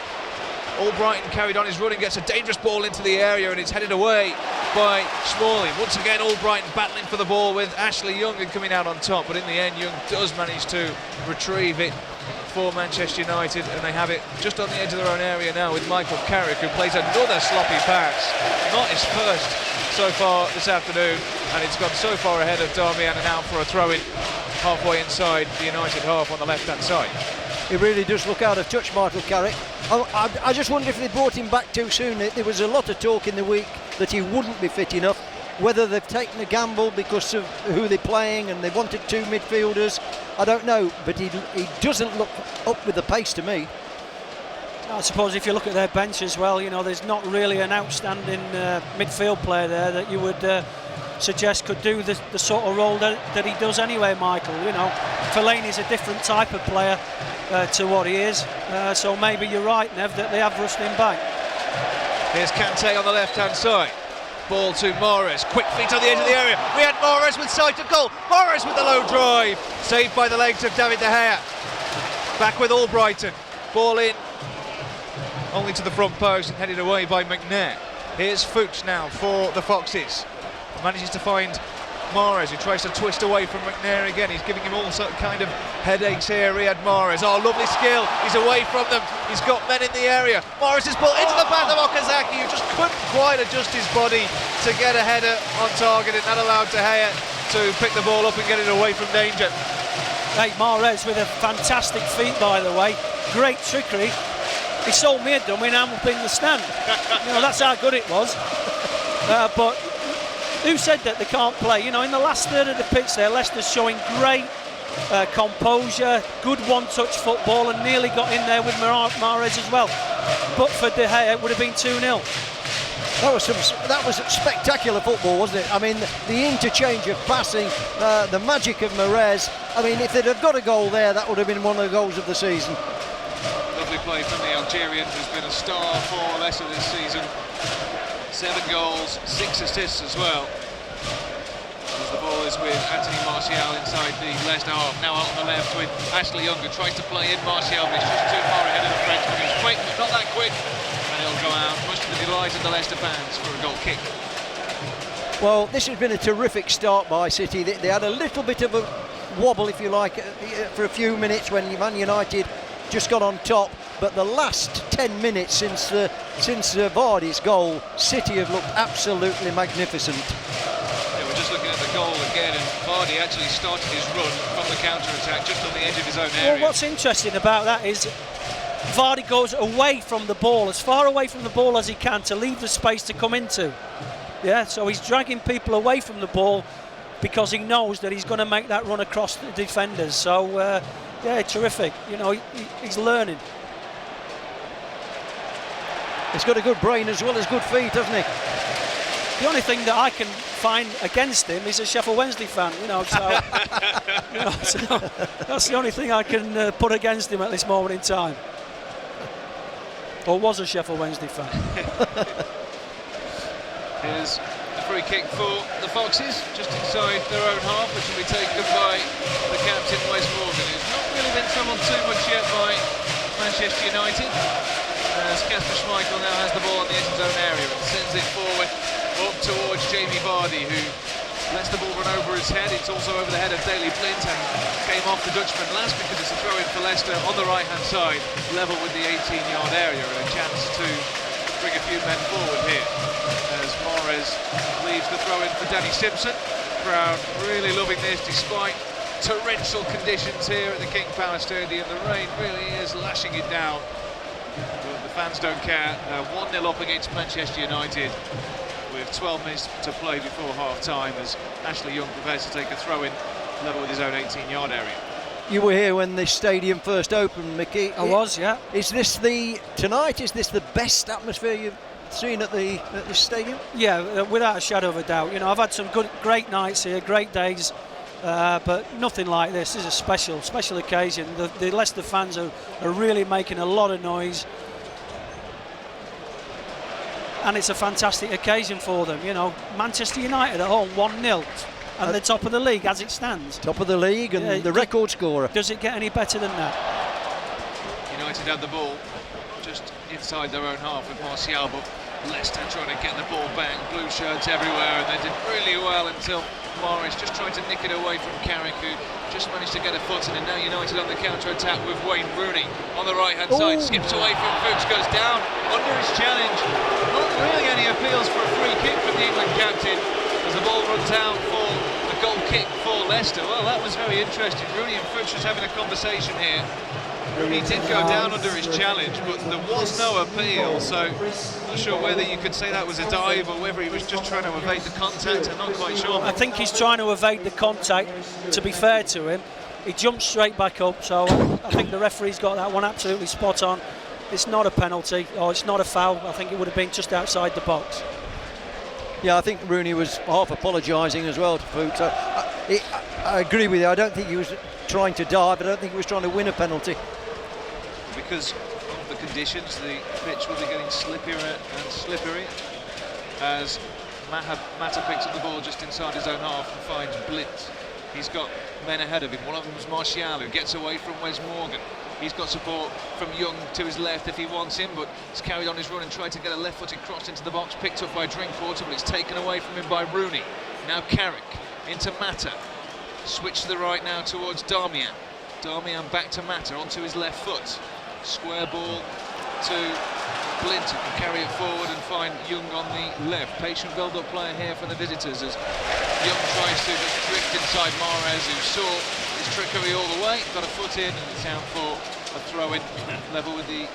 Albrighton carried on his run and gets a dangerous ball into the area, and it's headed away by Smalling. Once again, Albrighton battling for the ball with Ashley Young coming out on top, but in the end, Young does manage to retrieve it for Manchester United, and they have it just on the edge of their own area now with Michael Carrick, who plays another sloppy pass. Not his first so far this afternoon, and it's gone so far ahead of Darmian and out for a throw-in halfway inside the United half on the left-hand side. He really does look out of touch, Michael Carrick. I just wonder if they brought him back too soon. There was a lot of talk in the week that he wouldn't be fit enough. Whether they've taken a gamble because of who they're playing and they wanted two midfielders, I don't know. But he doesn't look up with the pace to me. I suppose if you look at their bench as well, you know, there's not really an outstanding midfield player there that you would suggest could do the sort of role that he does anyway, Michael. You know, Fellaini's a different type of player to what he is, so maybe you're right, Nev, that they have rushed him back. Here's Kante on the left-hand side. Ball to Mahrez, quick feet on the edge of the area. We had Mahrez with sight of goal. Mahrez with the low drive, saved by the legs of David De Gea. Back with Albrighton. Ball in, only to the front post and headed away by McNair. Here's Fuchs now for the Foxes. Manages to find Mahrez, who tries to twist away from McNair again. He's giving him all sort of kind of headaches here. Riyad Mahrez, oh, lovely skill. He's away from them. He's got men in the area. Mahrez is ball into the path of Okazaki, who just couldn't quite adjust his body to get a header on target, and that allowed De Gea to pick the ball up and get it away from danger. Hey, Mahrez with a fantastic feat, by the way. Great trickery. He sold me a dummy and I'm up in the stand. You know, that's how good it was. But who said that they can't play? You know, in the last third of the pitch there, Leicester's showing great composure, good one-touch football, and nearly got in there with Mahrez as well. But for De Gea, it would have been 2-0. That was spectacular football, wasn't it? I mean, the interchange of passing, the magic of Mahrez. I mean, if they'd have got a goal there, that would have been one of the goals of the season. Lovely play from the Algerian, who's been a star for Leicester this season. 7 goals, 6 assists as well. As the ball is with Anthony Martial inside the Leicester half. Now out on the left with Ashley Young, who tries to play in Martial, but he's just too far ahead of the Frenchman. He's quick, but not that quick. And he'll go out, much to the delight of the Leicester fans, for a goal kick. Well, this has been a terrific start by City. They had a little bit of a wobble, if you like, for a few minutes when Man United just got on top, but the last 10 minutes since Vardy's goal, City have looked absolutely magnificent. Yeah, we're just looking at the goal again, and Vardy actually started his run from the counter-attack just on the edge of his own area. Well, what's interesting about that is Vardy goes away from the ball, as far away from the ball as he can, to leave the space to come into. Yeah, so he's dragging people away from the ball because he knows that he's going to make that run across the defenders. So yeah, terrific. You know, he's learning. He's got a good brain as well as good feet, hasn't he? The only thing that I can find against him is a Sheffield Wednesday fan, you know, so, so that's the only thing I can put against him at this moment in time. Or was a Sheffield Wednesday fan. Here's the free kick for the Foxes, just inside their own half, which will be taken by the captain, Wes Morgan, who's not really been troubled too much yet by Manchester United. As Kasper Schmeichel now has the ball on the edge of his own area and sends it forward up towards Jamie Vardy, who lets the ball run over his head. It's also over the head of Daley Blind and came off the Dutchman last because it's a throw in for Leicester on the right-hand side, level with the 18-yard area, and a chance to bring a few men forward here as Mahrez leaves the throw in for Danny Simpson. Crowd really loving this despite torrential conditions here at the King Power Stadium. The rain really is lashing it down, but the fans don't care. 1-0 up against Manchester United with 12 minutes to play before half-time as Ashley Young prepares to take a throw-in level with his own 18-yard area. You were here when this stadium first opened, Mickey. I was, yeah. Is this the best atmosphere you've seen at this stadium? Yeah, without a shadow of a doubt. You know, I've had some great nights here, great days, but nothing like this. This is a special occasion. The Leicester fans are really making a lot of noise, and it's a fantastic occasion for them. You know, Manchester United at home, 1-0. And the top of the league as it stands. Top of the league and the record scorer. Does it get any better than that? United had the ball just inside their own half with Martial, but Leicester trying to get the ball back. Blue shirts everywhere, and they did really well until Morris just tried to nick it away from Carrick, who just managed to get a foot in. And now United on the counter-attack with Wayne Rooney on the right-hand side. Skips away from Fuchs, goes down under his challenge. Not really any appeals for a free kick from the England captain as the ball runs out for a goal kick for Leicester. Well, that was very interesting. Rooney and Fuchs was having a conversation here. Rooney did go down under his challenge, but there was no appeal, so I'm not sure whether you could say that was a dive or whether he was just trying to evade the contact. I'm not quite sure. I think he's trying to evade the contact. To be fair to him, he jumped straight back up, so I think the referee's got that one absolutely spot on. It's not a penalty, or it's not a foul. I think it would have been just outside the box. Yeah, I think Rooney was half apologising as well to Fuchs. I agree with you. I don't think he was trying to dive. I don't think he was trying to win a penalty. Because of the conditions, the pitch will be getting slippier and slippery as Mata picks up the ball just inside his own half and finds Blitz. He's got men ahead of him. One of them is Martial, who gets away from Wes Morgan. He's got support from Young to his left if he wants him, but he's carried on his run and tried to get a left-footed cross into the box, picked up by Drinkwater, but it's taken away from him by Rooney. Now Carrick into Mata. Switch to the right now towards Darmian. Darmian back to Mata onto his left foot. Square ball to Blint, who can carry it forward and find Young on the left. Patient build-up player here for the visitors as Young tries to just drift inside Mahrez, who saw his trickery all the way, got a foot in, and it's out for a throw-in level with the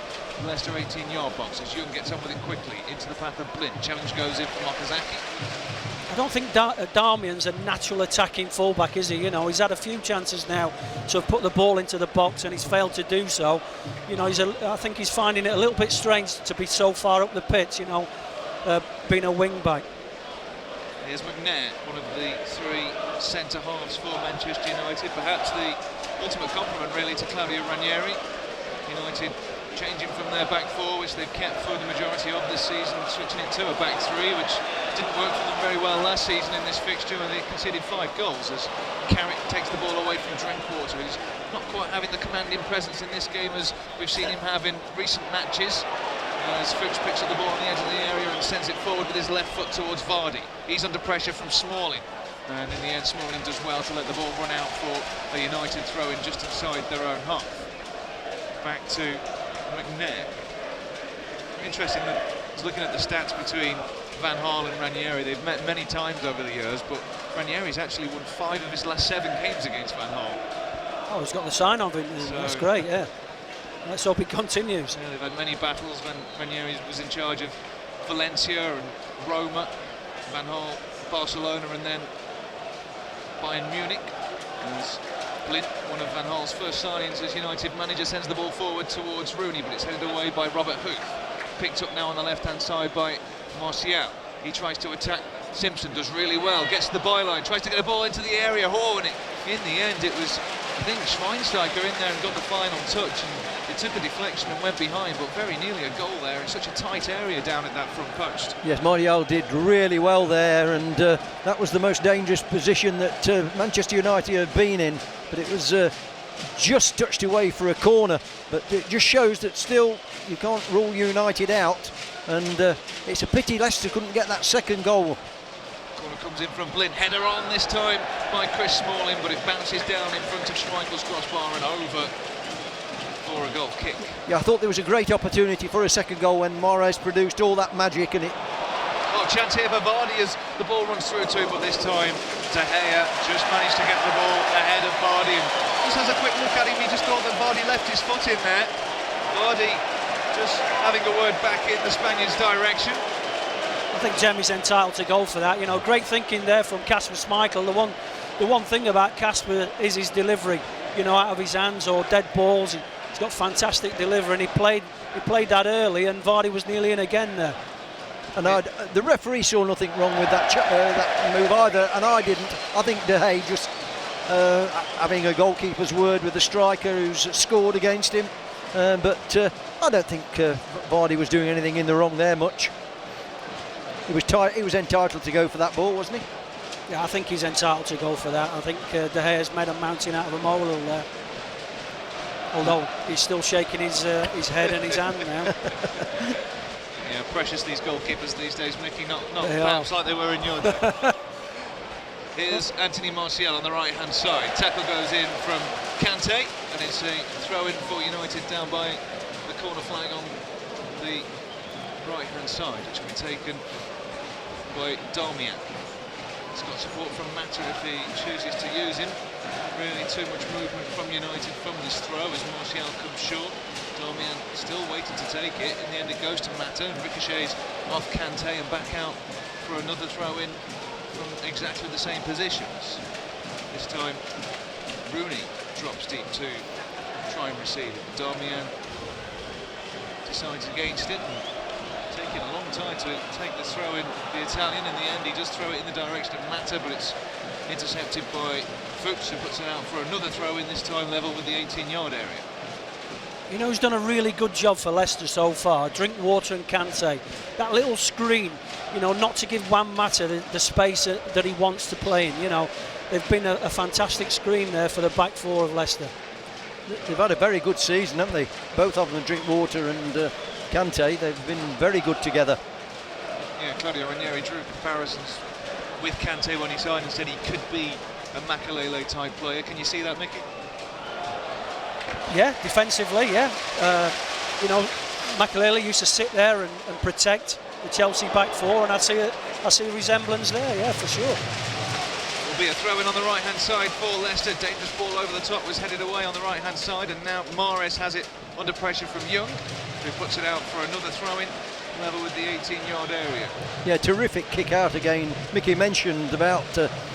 Leicester 18-yard box as Young gets on with it quickly into the path of Blint. Challenge goes in from Okazaki. I don't think Darmian's a natural attacking fullback, is he? You know, he's had a few chances now to have put the ball into the box and he's failed to do so. You know, I think he's finding it a little bit strange to be so far up the pitch, you know, being a wing-back. Here's McNair, one of the three centre-halves for Manchester United. Perhaps the ultimate compliment, really, to Claudio Ranieri. United changing from their back four, which they've kept for the majority of this season, switching it to a back three, which didn't work for them very well last season in this fixture, and they conceded 5 goals as Carrick takes the ball away from Drinkwater, who's not quite having the commanding presence in this game as we've seen him have in recent matches. As Fuchs picks up the ball on the edge of the area and sends it forward with his left foot towards Vardy. He's under pressure from Smalling, and in the end Smalling does well to let the ball run out for a United throw-in just inside their own half. Back to McNair. Interesting that he's looking at the stats between Van Gaal and Ranieri. They've met many times over the years, but Ranieri's actually won 5 of his last 7 games against Van Gaal. Oh, he's got the sign of it. So that's great, yeah. Let's hope it continues. Yeah, they've had many battles when Ranieri was in charge of Valencia and Roma, Van Gaal, Barcelona, and then Bayern Munich. As Blint, one of Van Gaal's first signings as United manager, sends the ball forward towards Rooney, but it's headed away by Robert Huth. Picked up now on the left-hand side by Martial. He tries to attack Simpson, does really well, gets to the byline, tries to get a ball into the area, and in the end it was, I think, Schweinsteiger in there and got the final touch, and it took a deflection and went behind, but very nearly a goal there in such a tight area down at that front post. Yes, Martial did really well there, and that was the most dangerous position that Manchester United had been in, but it was just touched away for a corner, but it just shows that still you can't rule United out, and it's a pity Leicester couldn't get that second goal. Corner comes in from Blint, header on this time by Chris Smalling, but it bounces down in front of Schmeichel's crossbar and over for a goal kick. Yeah, I thought there was a great opportunity for a second goal when Mahrez produced all that magic, and it... Oh, chance here for Vardy as the ball runs through too, but this time De Gea just managed to get the ball ahead of Vardy, and just has a quick look at him. He just thought that Vardy left his foot in there. Vardy just having a word back in the Spaniard's direction. I think Jamie's entitled to go for that. You know, great thinking there from Kasper Schmeichel. The one thing about Kasper is his delivery. You know, out of his hands or dead balls. He's got fantastic delivery, and he played that early, and Vardy was nearly in again there. And the referee saw nothing wrong with that move either, and I didn't. I think De Gea just having a goalkeeper's word with the striker who's scored against him. But I don't think Vardy was doing anything in the wrong there much. He was entitled to go for that ball, wasn't he? Yeah, I think he's entitled to go for that. I think De Gea's made a mountain out of a molehill there. Although he's still shaking his head and his hand now. Yeah, precious these goalkeepers these days, Mickey, not perhaps like they were in your day. Here's Anthony Martial on the right-hand side. Tackle goes in from Kante, and it's a throw-in for United down by the corner flag on the right-hand side, which will be taken by Darmian. He's got support from Mata if he chooses to use him. Really too much movement from United from this throw as Martial comes short. Darmian still waiting to take it. In the end it goes to Mata and ricochets off Kante and back out for another throw-in from exactly the same positions. This time Rooney drops deep to try and receive it. Darmian decides against it, and taking a long time to take the throw in. The Italian, in the end, he does throw it in the direction of Mata, but it's intercepted by Fuchs, who puts it out for another throw in, this time level with the 18-yard area. You know who's done a really good job for Leicester so far? Drinkwater and Kante. That little screen, you know, not to give Juan Mata the space that he wants to play in. You know, they've been a fantastic screen there for the back four of Leicester. They've had a very good season, haven't they? Both of them, Drinkwater and Kante, they've been very good together. Yeah, Claudio Ranieri drew comparisons with Kante when he signed and said he could be a Makelele type player. Can you see that, Mickey? Yeah, defensively, yeah. You know, Makelele used to sit there and protect the Chelsea back four, and I see a resemblance there, yeah, for sure. Will be a throw-in on the right-hand side for Leicester. Dangerous ball over the top was headed away on the right-hand side, and now Mahrez has it under pressure from Young, who puts it out for another throw-in, level with the 18-yard area. Yeah, terrific kick out again. Mickey mentioned about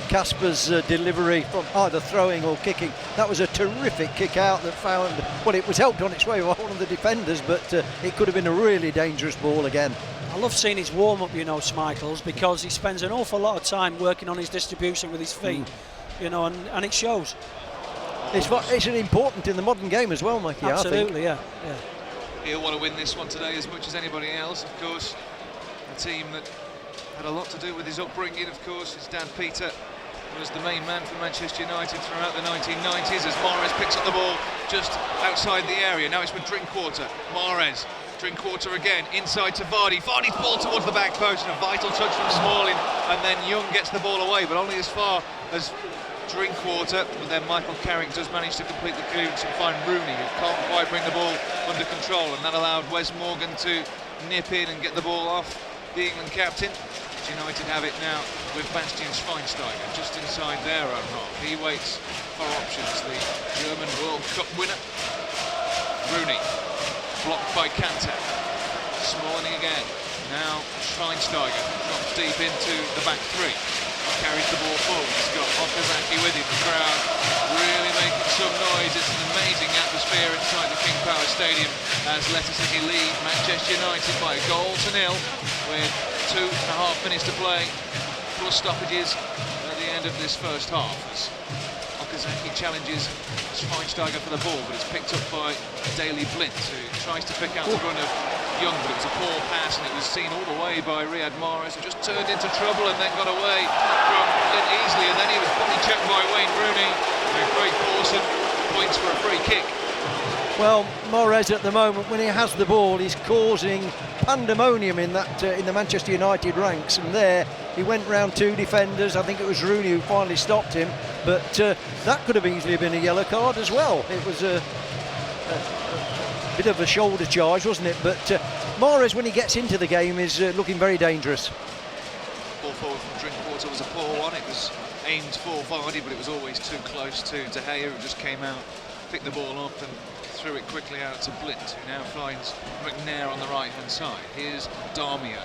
Kasper's delivery from either throwing or kicking. That was a terrific kick out that found, well, it was helped on its way by one of the defenders, but it could have been a really dangerous ball again. I love seeing his warm-up, you know, Schmeichel's, because he spends an awful lot of time working on his distribution with his feet, you know, and it shows. It's important in the modern game as well, Mikey. Absolutely, I think. Yeah. He'll want to win this one today as much as anybody else, of course. A team that had a lot to do with his upbringing, of course. His dad, Peter, was the main man for Manchester United throughout the 1990s as Mahrez picks up the ball just outside the area. Now it's with Drinkwater. Mahrez. Drinkwater again, inside to Vardy. Vardy's ball towards the back post, and a vital touch from Smalling, and then Young gets the ball away, but only as far as Drinkwater, but then Michael Carrick does manage to complete the clearance and find Rooney, who can't quite bring the ball under control, and that allowed Wes Morgan to nip in and get the ball off the England captain. United have it now with Bastian Schweinsteiger just inside their own half. He waits for options, the German World Cup winner. Rooney, blocked by Kante. Smalling again. Now Schweinsteiger drops deep into the back three. Carries the ball forward. He's got Okazaki with him. The crowd really making some noise. It's an amazing atmosphere inside the King Power Stadium as Leicester City lead Manchester United by 1-0 with 2.5 minutes to play, plus stoppages at the end of this first half. As Okazaki challenges Schweinsteiger for the ball, but it's picked up by Daley Blind, who tries to pick out the run of Young, but it was a poor pass, and it was seen all the way by Riyad Mahrez, who just turned into trouble and then got away from Blind easily, and then he was body checked by Wayne Rooney, and Craig Pawson points for a free kick. Well, Mahrez at the moment, when he has the ball, he's causing pandemonium in that in the Manchester United ranks. And there, he went round 2 defenders. I think it was Rooney who finally stopped him. But that could have easily been a yellow card as well. It was a bit of a shoulder charge, wasn't it? But Mahrez, when he gets into the game, is looking very dangerous. Ball forward from Drinkwater was a poor one. It was aimed for Vardy, but it was always too close to De Gea, who just came out, picked the ball up and threw it quickly out to Blind, who now finds McNair on the right-hand side. Here's Darmian,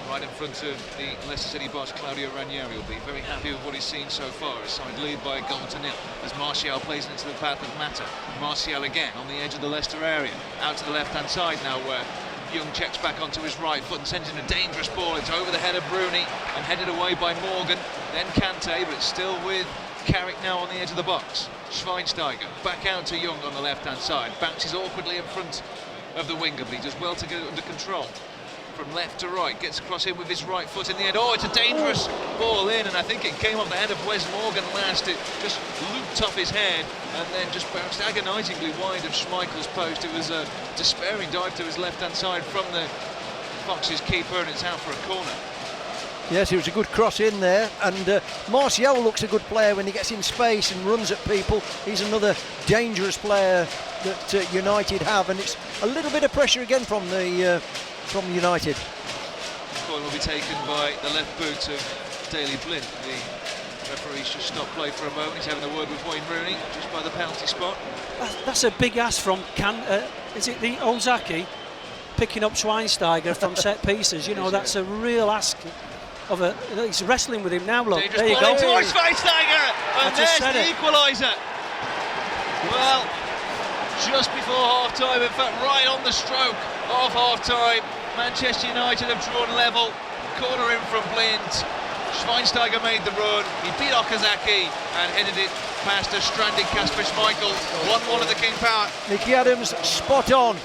right in front of the Leicester City boss, Claudio Ranieri. Will be very happy with what he's seen so far. His side lead by a goal to nil as Martial plays into the path of Mata. Martial again on the edge of the Leicester area, out to the left-hand side now, where Young checks back onto his right foot and sends in a dangerous ball. It's over the head of Bruni and headed away by Morgan, then Kante, but it's still with Carrick now on the edge of the box. Schweinsteiger back out to Young on the left-hand side, bounces awkwardly in front of the winger, but he does well to get it under control. From left to right, gets across in with his right foot in the end. Oh, it's a dangerous ball in, and I think it came off the head of Wes Morgan last. It just looped off his head and then just bounced agonisingly wide of Schmeichel's post. It was a despairing dive to his left-hand side from the Fox's keeper, and it's out for a corner. Yes, it was a good cross in there, and Martial looks a good player when he gets in space and runs at people. He's another dangerous player that United have, and it's a little bit of pressure again from United. Corner will be taken by the left boot of Daley Blind. The referee's just stopped play for a moment. He's having a word with Wayne Rooney just by the penalty spot. That's a big ask from is it the Ozaki picking up Schweinsteiger from set pieces? You know, that's a real ask. He's wrestling with him now. Look, dangerous there you ball go. towards Schweinsteiger, and there's the equaliser. Well, just before half-time, in fact, right on the stroke of half-time, Manchester United have drawn level. Corner in from Blind. Schweinsteiger made the run. He beat Okazaki and headed it past a stranded Kasper Schmeichel. 1-1 at the King Power. Nicky Adams, spot on.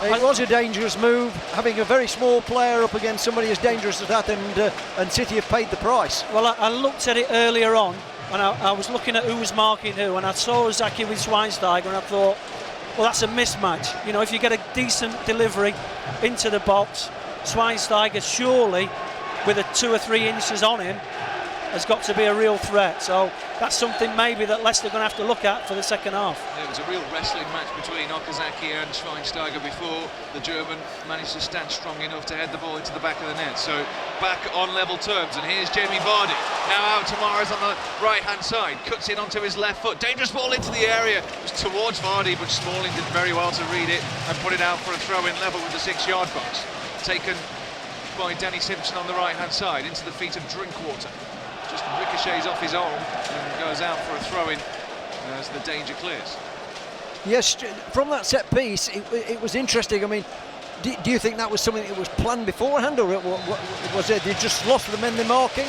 It was a dangerous move, having a very small player up against somebody as dangerous as that, and City have paid the price. Well, I looked at it earlier on, and I was looking at who was marking who, and I saw Ozaki with Schweinsteiger, and I thought, well, that's a mismatch. You know, if you get a decent delivery into the box, Schweinsteiger surely, with a 2 or 3 inches on him, has got to be a real threat. So that's something maybe that Leicester are going to have to look at for the second half. It was a real wrestling match between Okazaki and Schweinsteiger before the German managed to stand strong enough to head the ball into the back of the net. So back on level terms, and here's Jamie Vardy. Now out to Mahrez on the right-hand side, cuts in onto his left foot. Dangerous ball into the area. It was towards Vardy, but Smalling did very well to read it and put it out for a throw-in level with the 6-yard box. Taken by Danny Simpson on the right-hand side into the feet of Drinkwater. Just ricochets off his arm and goes out for a throw-in as the danger clears. Yes, from that set piece, it was interesting. I mean, do you think that was something that was planned beforehand, or was it they just lost the men they're marking?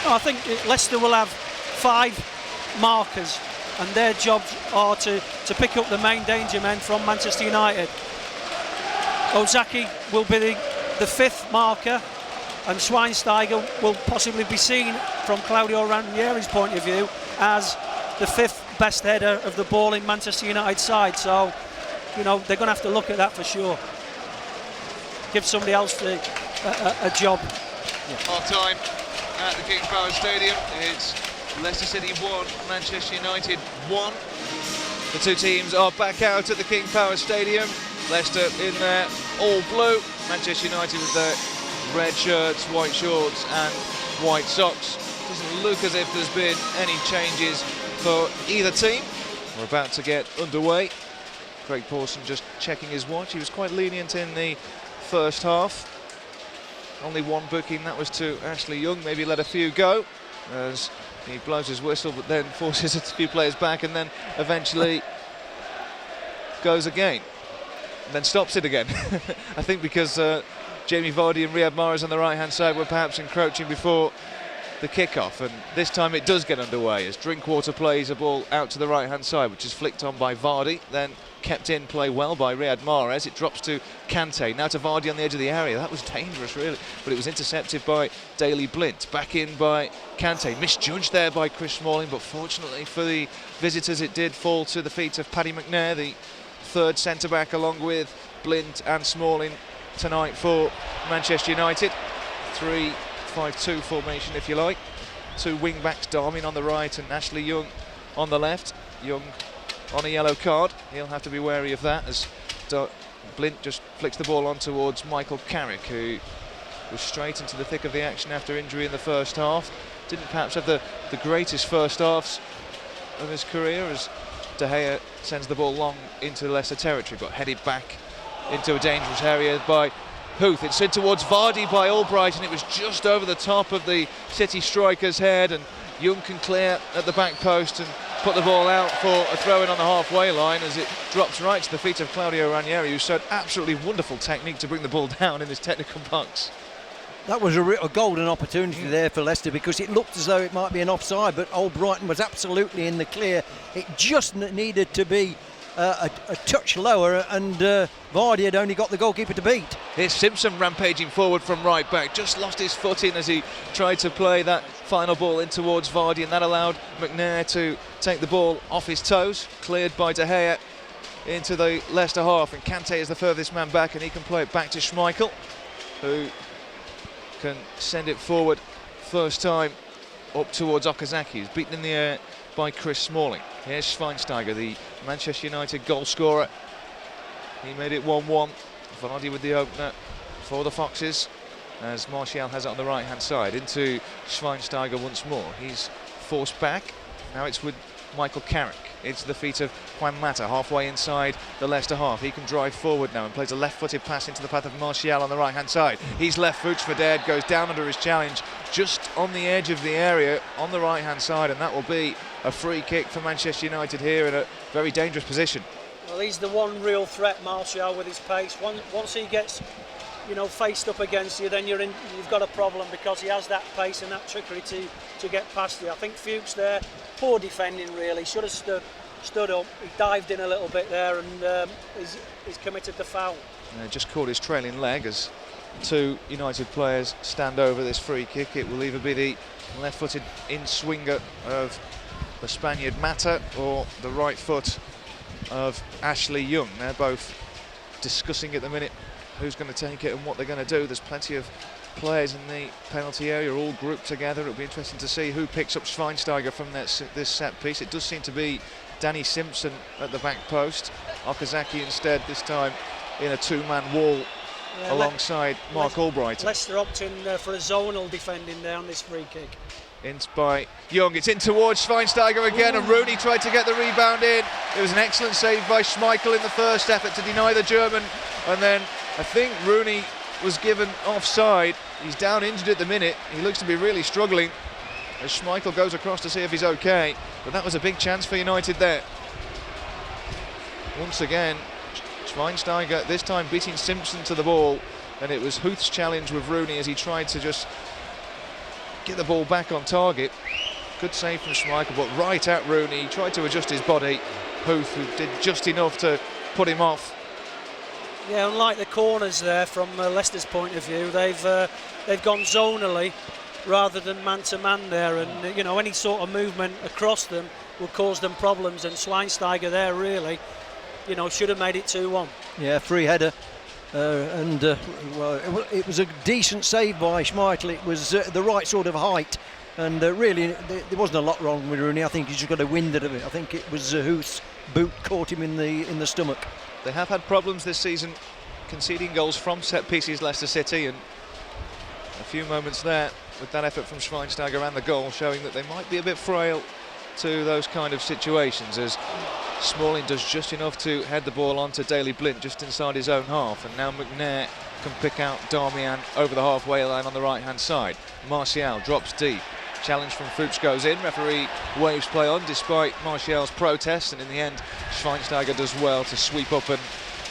No, I think Leicester will have 5 markers, and their jobs are to pick up the main danger men from Manchester United. Ozaki will be the 5th marker, and Schweinsteiger will possibly be seen from Claudio Ranieri's point of view as the 5th best header of the ball in Manchester United side. So, you know, they're going to have to look at that for sure. Give somebody else a job. Half-time at the King Power Stadium. It's Leicester City 1, Manchester United 1. The two teams are back out at the King Power Stadium. Leicester in their all blue, Manchester United with their red shirts, white shorts and white socks. Doesn't look as if there's been any changes for either team. We're about to get underway. Craig Pawson just checking his watch. He was quite lenient in the first half. Only one booking, that was to Ashley Young. Maybe let a few go as he blows his whistle, but then forces a few players back and then eventually goes again. And then stops it again. I think because Jamie Vardy and Riyad Mahrez on the right-hand side were perhaps encroaching before the kick-off, and this time it does get underway as Drinkwater plays a ball out to the right-hand side, which is flicked on by Vardy, then kept in play well by Riyad Mahrez. It drops to Kante, now to Vardy on the edge of the area. That was dangerous, really, but it was intercepted by Daley Blind. Back in by Kante, misjudged there by Chris Smalling, but fortunately for the visitors it did fall to the feet of Paddy McNair, the third centre-back along with Blind and Smalling tonight for Manchester United. 3-5-2 formation, if you like. Two wing-backs, Darmian on the right and Ashley Young on the left. Young on a yellow card. He'll have to be wary of that as Blind just flicks the ball on towards Michael Carrick, who was straight into the thick of the action after injury in the first half. Didn't perhaps have the greatest first halves of his career as De Gea sends the ball long into Leicester territory, but headed back into a dangerous area by Huth. It's in towards Vardy by Albright, and it was just over the top of the City striker's head, and Young can clear at the back post and put the ball out for a throw-in on the halfway line as it drops right to the feet of Claudio Ranieri, who showed absolutely wonderful technique to bring the ball down in his technical box. That was a golden opportunity there for Leicester, because it looked as though it might be an offside, but Albrighton was absolutely in the clear. It just needed to be a touch lower, and Vardy had only got the goalkeeper to beat. Here's Simpson rampaging forward from right back, just lost his foot in as he tried to play that final ball in towards Vardy, and that allowed McNair to take the ball off his toes, cleared by De Gea into the Leicester half, and Kante is the furthest man back, and he can play it back to Schmeichel, who can send it forward first time up towards Okazaki, who's beaten in the air by Chris Smalling. Here's Schweinsteiger, the Manchester United goal scorer. He made it 1-1. Vardy with the opener for the Foxes, as Martial has it on the right hand side. Into Schweinsteiger once more. He's forced back. Now it's with Michael Carrick. It's the feet of Juan Mata, halfway inside the Leicester half. He can drive forward now and plays a left-footed pass into the path of Martial on the right-hand side. He's left foot for dead, goes down under his challenge, just on the edge of the area on the right-hand side, and that will be a free kick for Manchester United here in a very dangerous position. Well, he's the one real threat, Martial, with his pace. Once he gets, faced up against you, then you've got a problem, because he has that pace and that trickery to get past you. I think Fuchs there, poor defending really, should have stood up. He dived in a little bit there, and he's committed the foul. Just caught his trailing leg as two United players stand over this free kick. It will either be the left-footed in-swinger of the Spaniard Mata or the right foot of Ashley Young. They're both discussing at the minute who's going to take it and what they're going to do. There's plenty of players in the penalty area all grouped together. It'll be interesting to see who picks up Schweinsteiger from this set piece. It does seem to be Danny Simpson at the back post. Okazaki instead this time in a two-man wall alongside Mark Albright. Leicester opting for a zonal defending there on this free kick. In by Young, it's in towards Schweinsteiger again, and Rooney tried to get the rebound in. It was an excellent save by Schmeichel in the first effort to deny the German, and then I think Rooney was given offside. He's down injured at the minute. He looks to be really struggling as Schmeichel goes across to see if he's okay, but that was a big chance for United there. Once again, Schweinsteiger this time beating Simpson to the ball, and it was Huth's challenge with Rooney as he tried to just get the ball back on target. Good save from Schmeichel, but right at Rooney. He tried to adjust his body. Huth, who did just enough to put him off. Yeah, unlike the corners there from Leicester's point of view, they've gone zonally rather than man-to-man there, and any sort of movement across them will cause them problems, and Schweinsteiger there really should have made it 2-1. Yeah, free header. It was a decent save by Schmeichel. It was the right sort of height, and really there wasn't a lot wrong with Rooney. I think he just got a wind out of it. I think it was Huth's boot caught him in the stomach. They have had problems this season conceding goals from set pieces, Leicester City, and a few moments there with that effort from Schweinsteiger and the goal showing that they might be a bit frail to those kind of situations, as Smalling does just enough to head the ball onto Daley Blind just inside his own half, and now McNair can pick out Darmian over the halfway line on the right hand side. Martial drops deep, challenge from Fuchs goes in, referee waves play on despite Martial's protest, and in the end Schweinsteiger does well to sweep up and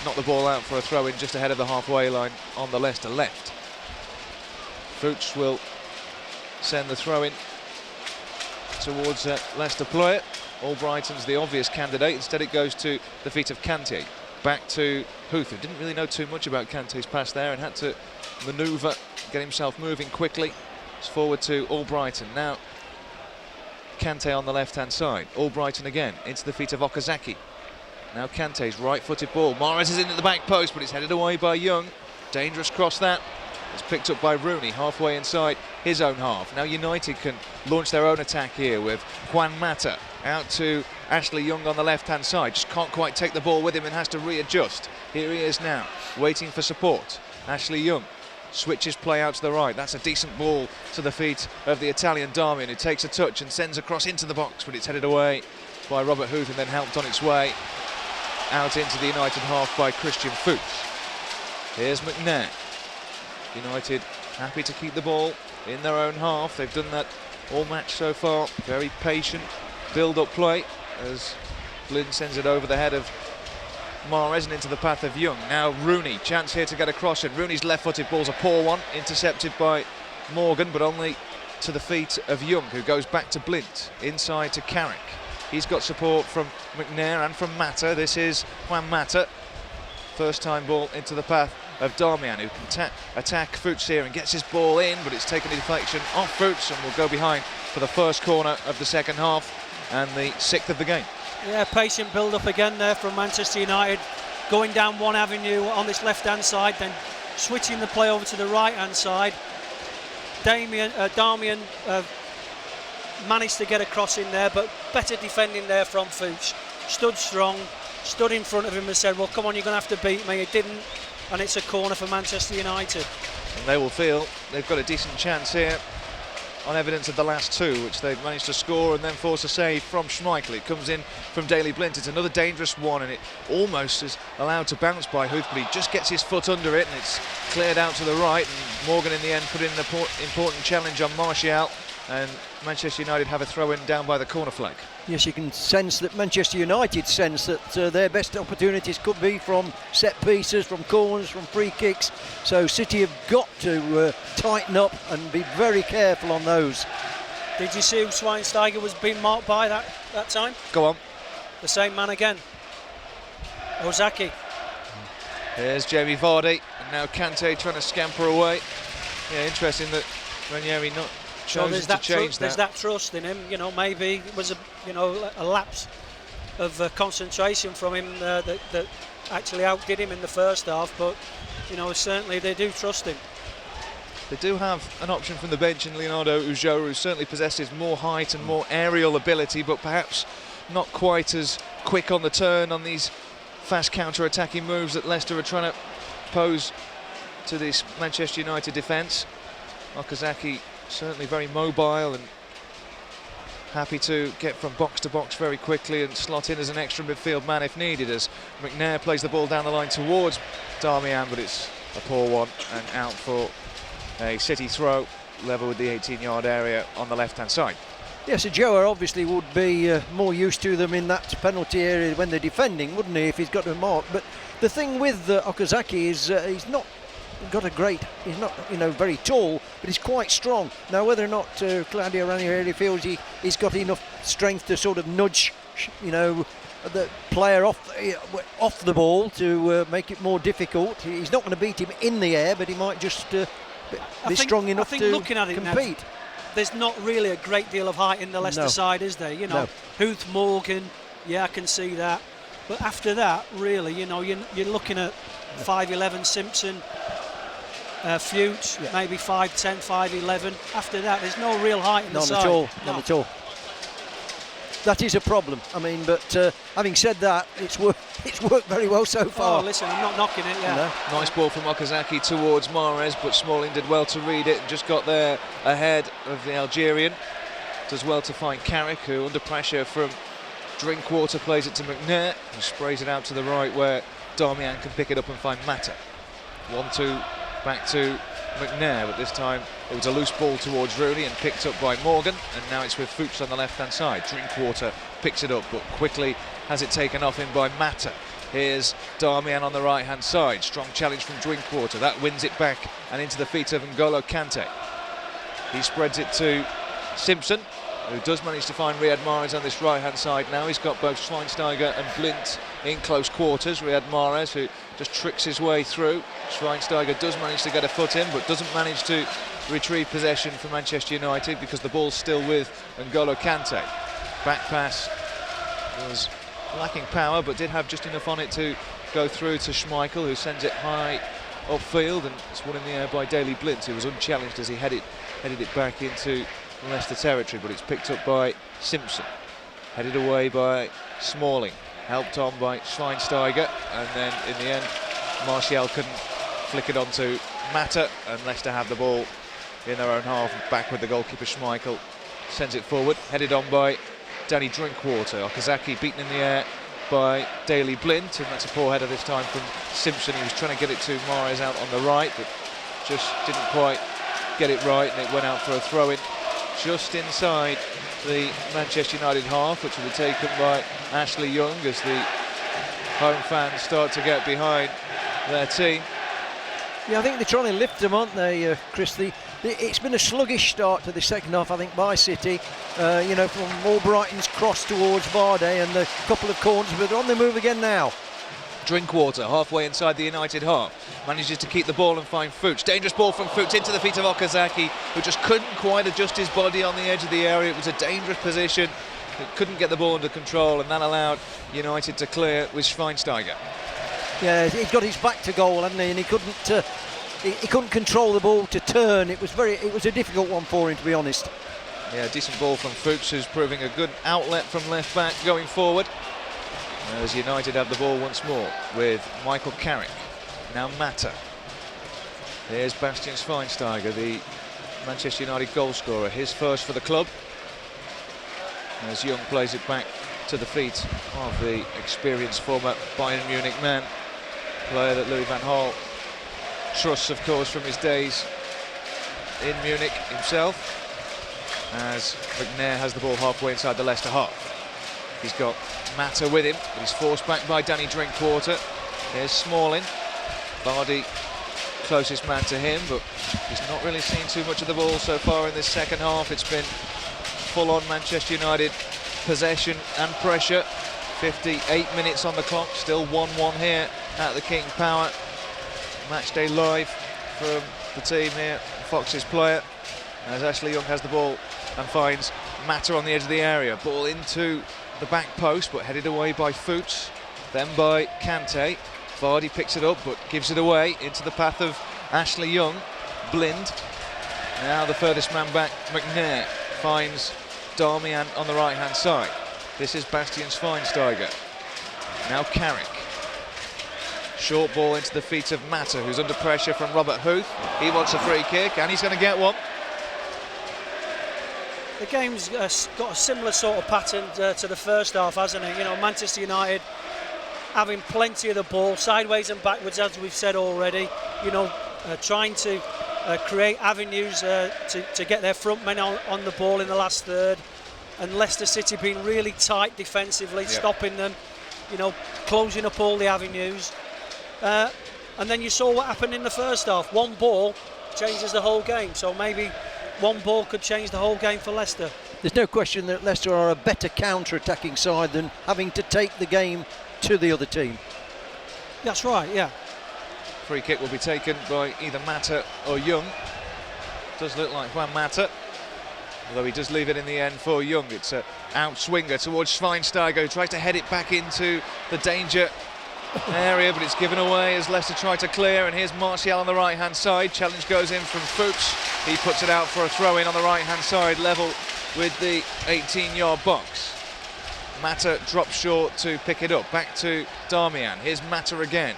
knock the ball out for a throw in just ahead of the halfway line on the Leicester left. Fuchs will send the throw in towards Leicester player. Albrighton's the obvious candidate. Instead it goes to the feet of Kante. Back to Huth, who didn't really know too much about Kante's pass there and had to manoeuvre, get himself moving quickly. It's forward to Albrighton. Now Kante on the left-hand side. Albrighton again into the feet of Okazaki. Now Kante's right-footed ball. Mahrez is in at the back post, but it's headed away by Young. Dangerous cross that. It's picked up by Rooney, halfway inside his own half. Now United can launch their own attack here with Juan Mata out to Ashley Young on the left-hand side. Just can't quite take the ball with him and has to readjust. Here he is now, waiting for support. Ashley Young switches play out to the right. That's a decent ball to the feet of the Italian Darmian, who takes a touch and sends across into the box, but it's headed away by Robert Huth and then helped on its way out into the United half by Christian Fuchs. Here's McNair. United happy to keep the ball in their own half. They've done that all match so far. Very patient build-up play as Blin sends it over the head of Mahrez and into the path of Young. Now Rooney, chance here to get across, and Rooney's left-footed ball's a poor one, intercepted by Morgan, but only to the feet of Young, who goes back to Blint, inside to Carrick. He's got support from McNair and from Mata. This is Juan Mata. First time ball into the path of Darmian, who can attack Fuchs here and gets his ball in, but it's taken a deflection off Fuchs and will go behind for the first corner of the second half and the 6th of the game. Yeah, patient build-up again there from Manchester United, going down one avenue on this left-hand side, then switching the play over to the right-hand side. Darmian managed to get across in there, but better defending there from Fuchs. Stood strong, stood in front of him and said, well, come on, you're going to have to beat me. He didn't, and it's a corner for Manchester United. And they will feel they've got a decent chance here on evidence of the last two, which they've managed to score and then force a save from Schmeichel. It comes in from Daley Blind. It's another dangerous one, and it almost is allowed to bounce by Huth, but he just gets his foot under it and it's cleared out to the right, and Morgan in the end put in an important challenge on Martial, and Manchester United have a throw-in down by the corner flag. Yes, you can sense that Manchester United sense that their best opportunities could be from set pieces, from corners, from free kicks. So City have got to tighten up and be very careful on those. Did you see who Schweinsteiger was being marked by that time? Go on. The same man again. Ozaki. Here's Jamie Vardy, and now Kante trying to scamper away. Yeah, interesting that Ranieri not chosen to change that. There's that trust in him, you know. Maybe it was a lapse of concentration from him that actually outdid him in the first half, but certainly they do trust him. They do have an option from the bench in Leonardo Ujo, who certainly possesses more height and more aerial ability, but perhaps not quite as quick on the turn on these fast counter-attacking moves that Leicester are trying to pose to this Manchester United defence. Okazaki certainly very mobile and happy to get from box to box very quickly and slot in as an extra midfield man if needed, as McNair plays the ball down the line towards Darmian, but it's a poor one and out for a City throw, level with the 18-yard area on the left-hand side. Yes, Joa obviously would be more used to them in that penalty area when they're defending, wouldn't he, if he's got a mark. But the thing with Okazaki is he's not he's not very tall, but he's quite strong. Now whether or not Claudio Ranieri feels he's got enough strength to sort of nudge the player off the ball to make it more difficult. He's not going to beat him in the air, but he might just be strong enough to looking at it compete. Now, there's not really a great deal of height in the Leicester side, is there? No. Huth, Morgan, yeah, I can see that. But after that, really, you're looking at 5'11" Simpson, Fuchs, maybe 5'10", 5'11". After that, there's no real height in the side. None at all. That is a problem. I mean, but having said that, it's worked very well so far. Oh, listen, I'm not knocking it. Yeah. No. Nice ball from Okazaki towards Mahrez, but Smalling did well to read it and just got there ahead of the Algerian. Does well to find Carrick, who under pressure from Drinkwater plays it to McNair, who sprays it out to the right where Darmian can pick it up and find Mata. 1-2 back to McNair, but this time it was a loose ball towards Rooney and picked up by Morgan, and now it's with Fuchs on the left-hand side. Drinkwater picks it up, but quickly has it taken off him by Mata. Here's Darmian on the right-hand side. Strong challenge from Drinkwater. That wins it back and into the feet of N'Golo Kante. He spreads it to Simpson, who does manage to find Riyad Mahrez on this right-hand side now. He's got both Schweinsteiger and Blint in close quarters. Riyad Mahrez, who just tricks his way through. Schweinsteiger does manage to get a foot in, but doesn't manage to retrieve possession for Manchester United because the ball's still with N'Golo Kante. Back pass was lacking power, but did have just enough on it to go through to Schmeichel, who sends it high upfield, and it's won in the air by Daley Blind, who was unchallenged as he headed it back into Leicester territory, but it's picked up by Simpson, headed away by Smalling, helped on by Schweinsteiger, and then in the end Martial couldn't flick it onto Mata, and Leicester have the ball in their own half, back with the goalkeeper Schmeichel, sends it forward, headed on by Danny Drinkwater. Okazaki beaten in the air by Daley Blind, and that's a poor header this time from Simpson. He was trying to get it to Mahrez out on the right, but just didn't quite get it right, and it went out for a throw-in just inside the Manchester United half, which will be taken by Ashley Young as the home fans start to get behind their team. Yeah, I think they're trying to lift them, aren't they, Chris? It's been a sluggish start to the second half, I think, by City. You know, from Albrighton's cross towards Vardy and a couple of corners, but they're on the move again now. Drinkwater, halfway inside the United half, manages to keep the ball and find Fuchs. Dangerous ball from Fuchs into the feet of Okazaki, who just couldn't quite adjust his body on the edge of the area. It was a dangerous position. He couldn't get the ball under control, and that allowed United to clear with Schweinsteiger. Yeah, he got his back to goal, hadn't he? And he couldn't control the ball to turn. It was a difficult one for him, to be honest. Yeah, decent ball from Fuchs, who's proving a good outlet from left back going forward. As United have the ball once more with Michael Carrick. Now Mata. Here's Bastian Schweinsteiger, the Manchester United goal scorer, his first for the club. As Young plays it back to the feet of the experienced former Bayern Munich man, player that Louis van Gaal trusts, of course, from his days in Munich himself. As McNair has the ball halfway inside the Leicester half. He's got Mata with him, but he's forced back by Danny Drinkwater. Here's Smalling. Vardy, closest man to him, but he's not really seen too much of the ball so far in this second half. It's been full-on Manchester United possession and pressure. 58 minutes on the clock, still 1-1 here at the King Power. Matchday live from the team here, Fox's player, as Ashley Young has the ball and finds Mata on the edge of the area. Ball into the back post, but headed away by Fuchs, then by Kante. Vardy picks it up, but gives it away into the path of Ashley Young. Blind. Now the furthest man back, McNair, finds Darmian on the right-hand side. This is Bastian Schweinsteiger. Now Carrick. Short ball into the feet of Mata, who's under pressure from Robert Huth. He wants a free kick, and he's going to get one. The game's got a similar sort of pattern to the first half, hasn't it? You know, Manchester United having plenty of the ball, sideways and backwards, as we've said already. You know, trying to create avenues to get their front men on the ball in the last third. And Leicester City being really tight defensively, stopping them, you know, closing up all the avenues. And then you saw what happened in the first half. One ball changes the whole game, so maybe one ball could change the whole game for Leicester. There's no question that Leicester are a better counter-attacking side than having to take the game to the other team. That's right, yeah. Free kick will be taken by either Mata or Young. Does look like Juan Mata, although he does leave it in the end for Young. It's an outswinger towards Schweinsteiger, who tries to head it back into the danger area, but it's given away as Leicester try to clear. And here's Martial on the right-hand side. Challenge goes in from Fuchs. He puts it out for a throw-in on the right-hand side, level with the 18-yard box. Mata drops short to pick it up. Back to Darmian. Here's Mata again.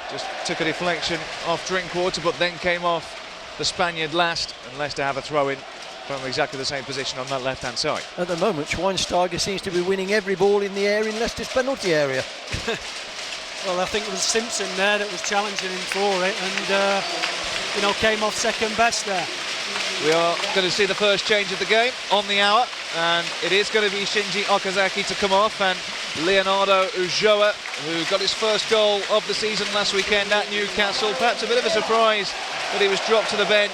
Just took a deflection off Drinkwater, but then came off the Spaniard last, and Leicester have a throw-in from exactly the same position on that left-hand side. At the moment, Schweinsteiger seems to be winning every ball in the air in Leicester's penalty area. Well, I think it was Simpson there that was challenging him for it, and you know, came off second best there. We are going to see the first change of the game on the hour, and it is going to be Shinji Okazaki to come off, and Leonardo Ulloa, who got his first goal of the season last weekend at Newcastle. Perhaps a bit of a surprise that he was dropped to the bench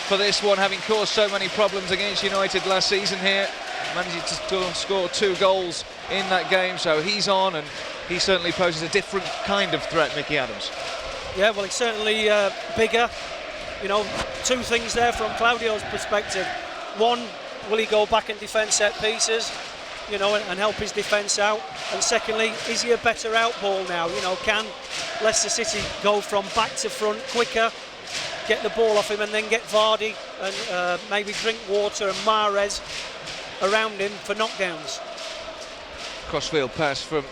for this one, having caused so many problems against United last season here. Managed to score 2 goals in that game, so he's on, and he certainly poses a different kind of threat, Mickey Adams. Yeah, well, he's certainly bigger. You know, 2 things there from Claudio's perspective. One, will he go back and defend set pieces? you know, and help his defence out. And secondly, is he a better out ball now? You know, can Leicester City go from back to front quicker, get the ball off him, and then get Vardy and maybe Drinkwater and Mahrez around him for knockdowns? Crossfield pass from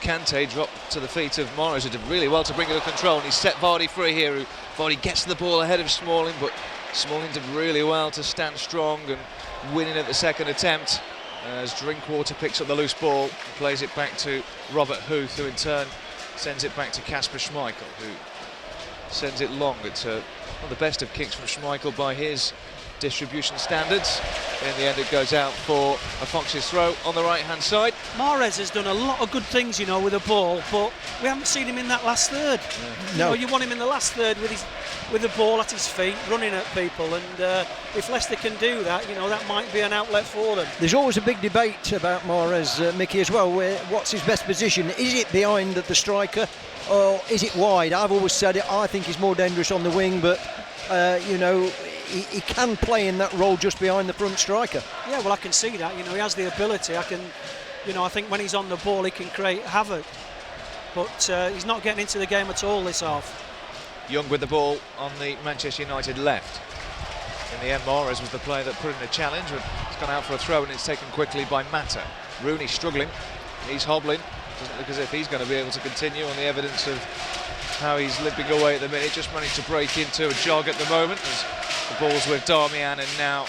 Kante, dropped to the feet of Mahrez, who did really well to bring it under control, and he set Vardy free here. Vardy gets the ball ahead of Smalling, but Smalling did really well to stand strong and winning at the second attempt, as Drinkwater picks up the loose ball and plays it back to Robert Huth, who in turn sends it back to Kasper Schmeichel, who sends it long. It's one of the best of kicks from Schmeichel by his distribution standards. In the end, it goes out for a Fox's throw on the right-hand side. Mahrez has done a lot of good things, you know, with the ball, but we haven't seen him in that last third. No. You know, you want him in the last third with the ball at his feet, running at people, and if Leicester can do that, you know, that might be an outlet for them. There's always a big debate about Mahrez, Mickey, as well. What's his best position? Is it behind the striker, or is it wide? I've always said it. I think he's more dangerous on the wing, but you know, he can play in that role just behind the front striker. Yeah, well, I can see that. You know, he has the ability. I think when he's on the ball, he can create havoc. But he's not getting into the game at all this half. Young with the ball on the Manchester United left. In the end, Mahrez was the player that put in a challenge, but it's gone out for a throw, and it's taken quickly by Mata. Rooney struggling. He's hobbling. Doesn't look as if he's going to be able to continue on the evidence of how he's limping away at the minute. Just managed to break into a jog at the moment, as the ball's with Darmian, and now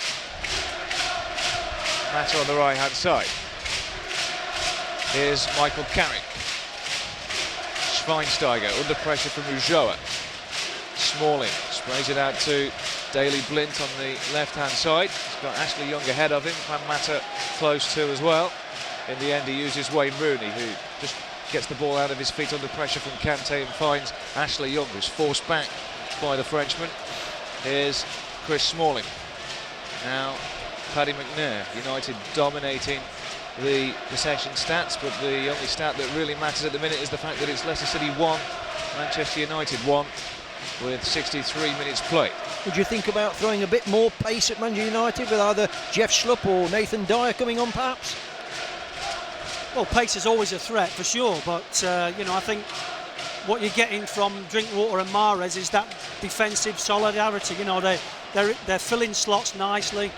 Mata on the right-hand side. Here's Michael Carrick. Schweinsteiger under pressure from Ulloa. Smalling sprays it out to Daley Blind on the left-hand side. He's got Ashley Young ahead of him, Juan Mata close to as well. In the end, he uses Wayne Rooney, who just gets the ball out of his feet under pressure from Kante and finds Ashley Young, who's forced back by the Frenchman. Here's Chris Smalling. Now Paddy McNair. United dominating the possession stats, but the only stat that really matters at the minute is the fact that it's Leicester City 1, Manchester United 1, with 63 minutes played. Would you think about throwing a bit more pace at Manchester United with either Jeff Schlupp or Nathan Dyer coming on, perhaps? Well, pace is always a threat for sure, but you know, I think what you're getting from Drinkwater and Mahrez is that defensive solidarity. You know, they're filling slots nicely.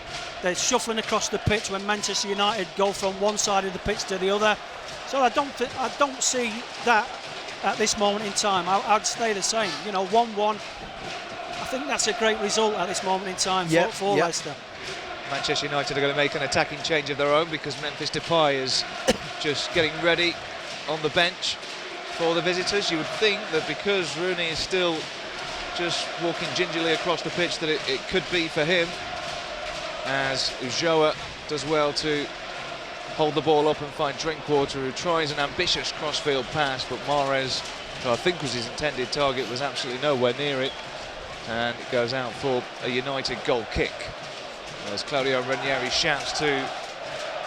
They're shuffling across the pitch when Manchester United go from one side of the pitch to the other. So I don't see that at this moment in time. I'd stay the same. You know, 1-1. I think that's a great result at this moment in time for Leicester. Manchester United are going to make an attacking change of their own, because Memphis Depay is just getting ready on the bench for the visitors. You would think that because Rooney is still just walking gingerly across the pitch, that it could be for him, as Ulloa does well to hold the ball up and find Drinkwater, who tries an ambitious crossfield pass, but Mahrez, who I think was his intended target, was absolutely nowhere near it, and it goes out for a United goal kick. As Claudio Ranieri shouts to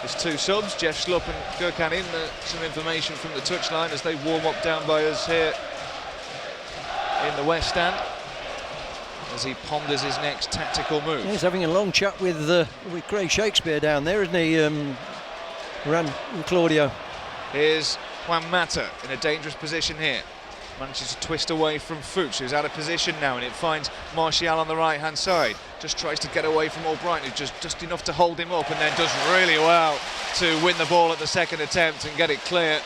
his two subs, Jeff Schlupp and Gurkan in, some information from the touchline as they warm up down by us here in the West Stand, as he ponders his next tactical move. He's having a long chat with Craig Shakespeare down there, isn't he, Claudio? Here's Juan Mata in a dangerous position here. Manages to twist away from Fuchs, who's out of position now, and it finds Martial on the right-hand side. Just tries to get away from Albrighton, who's just enough to hold him up, and then does really well to win the ball at the second attempt and get it clear.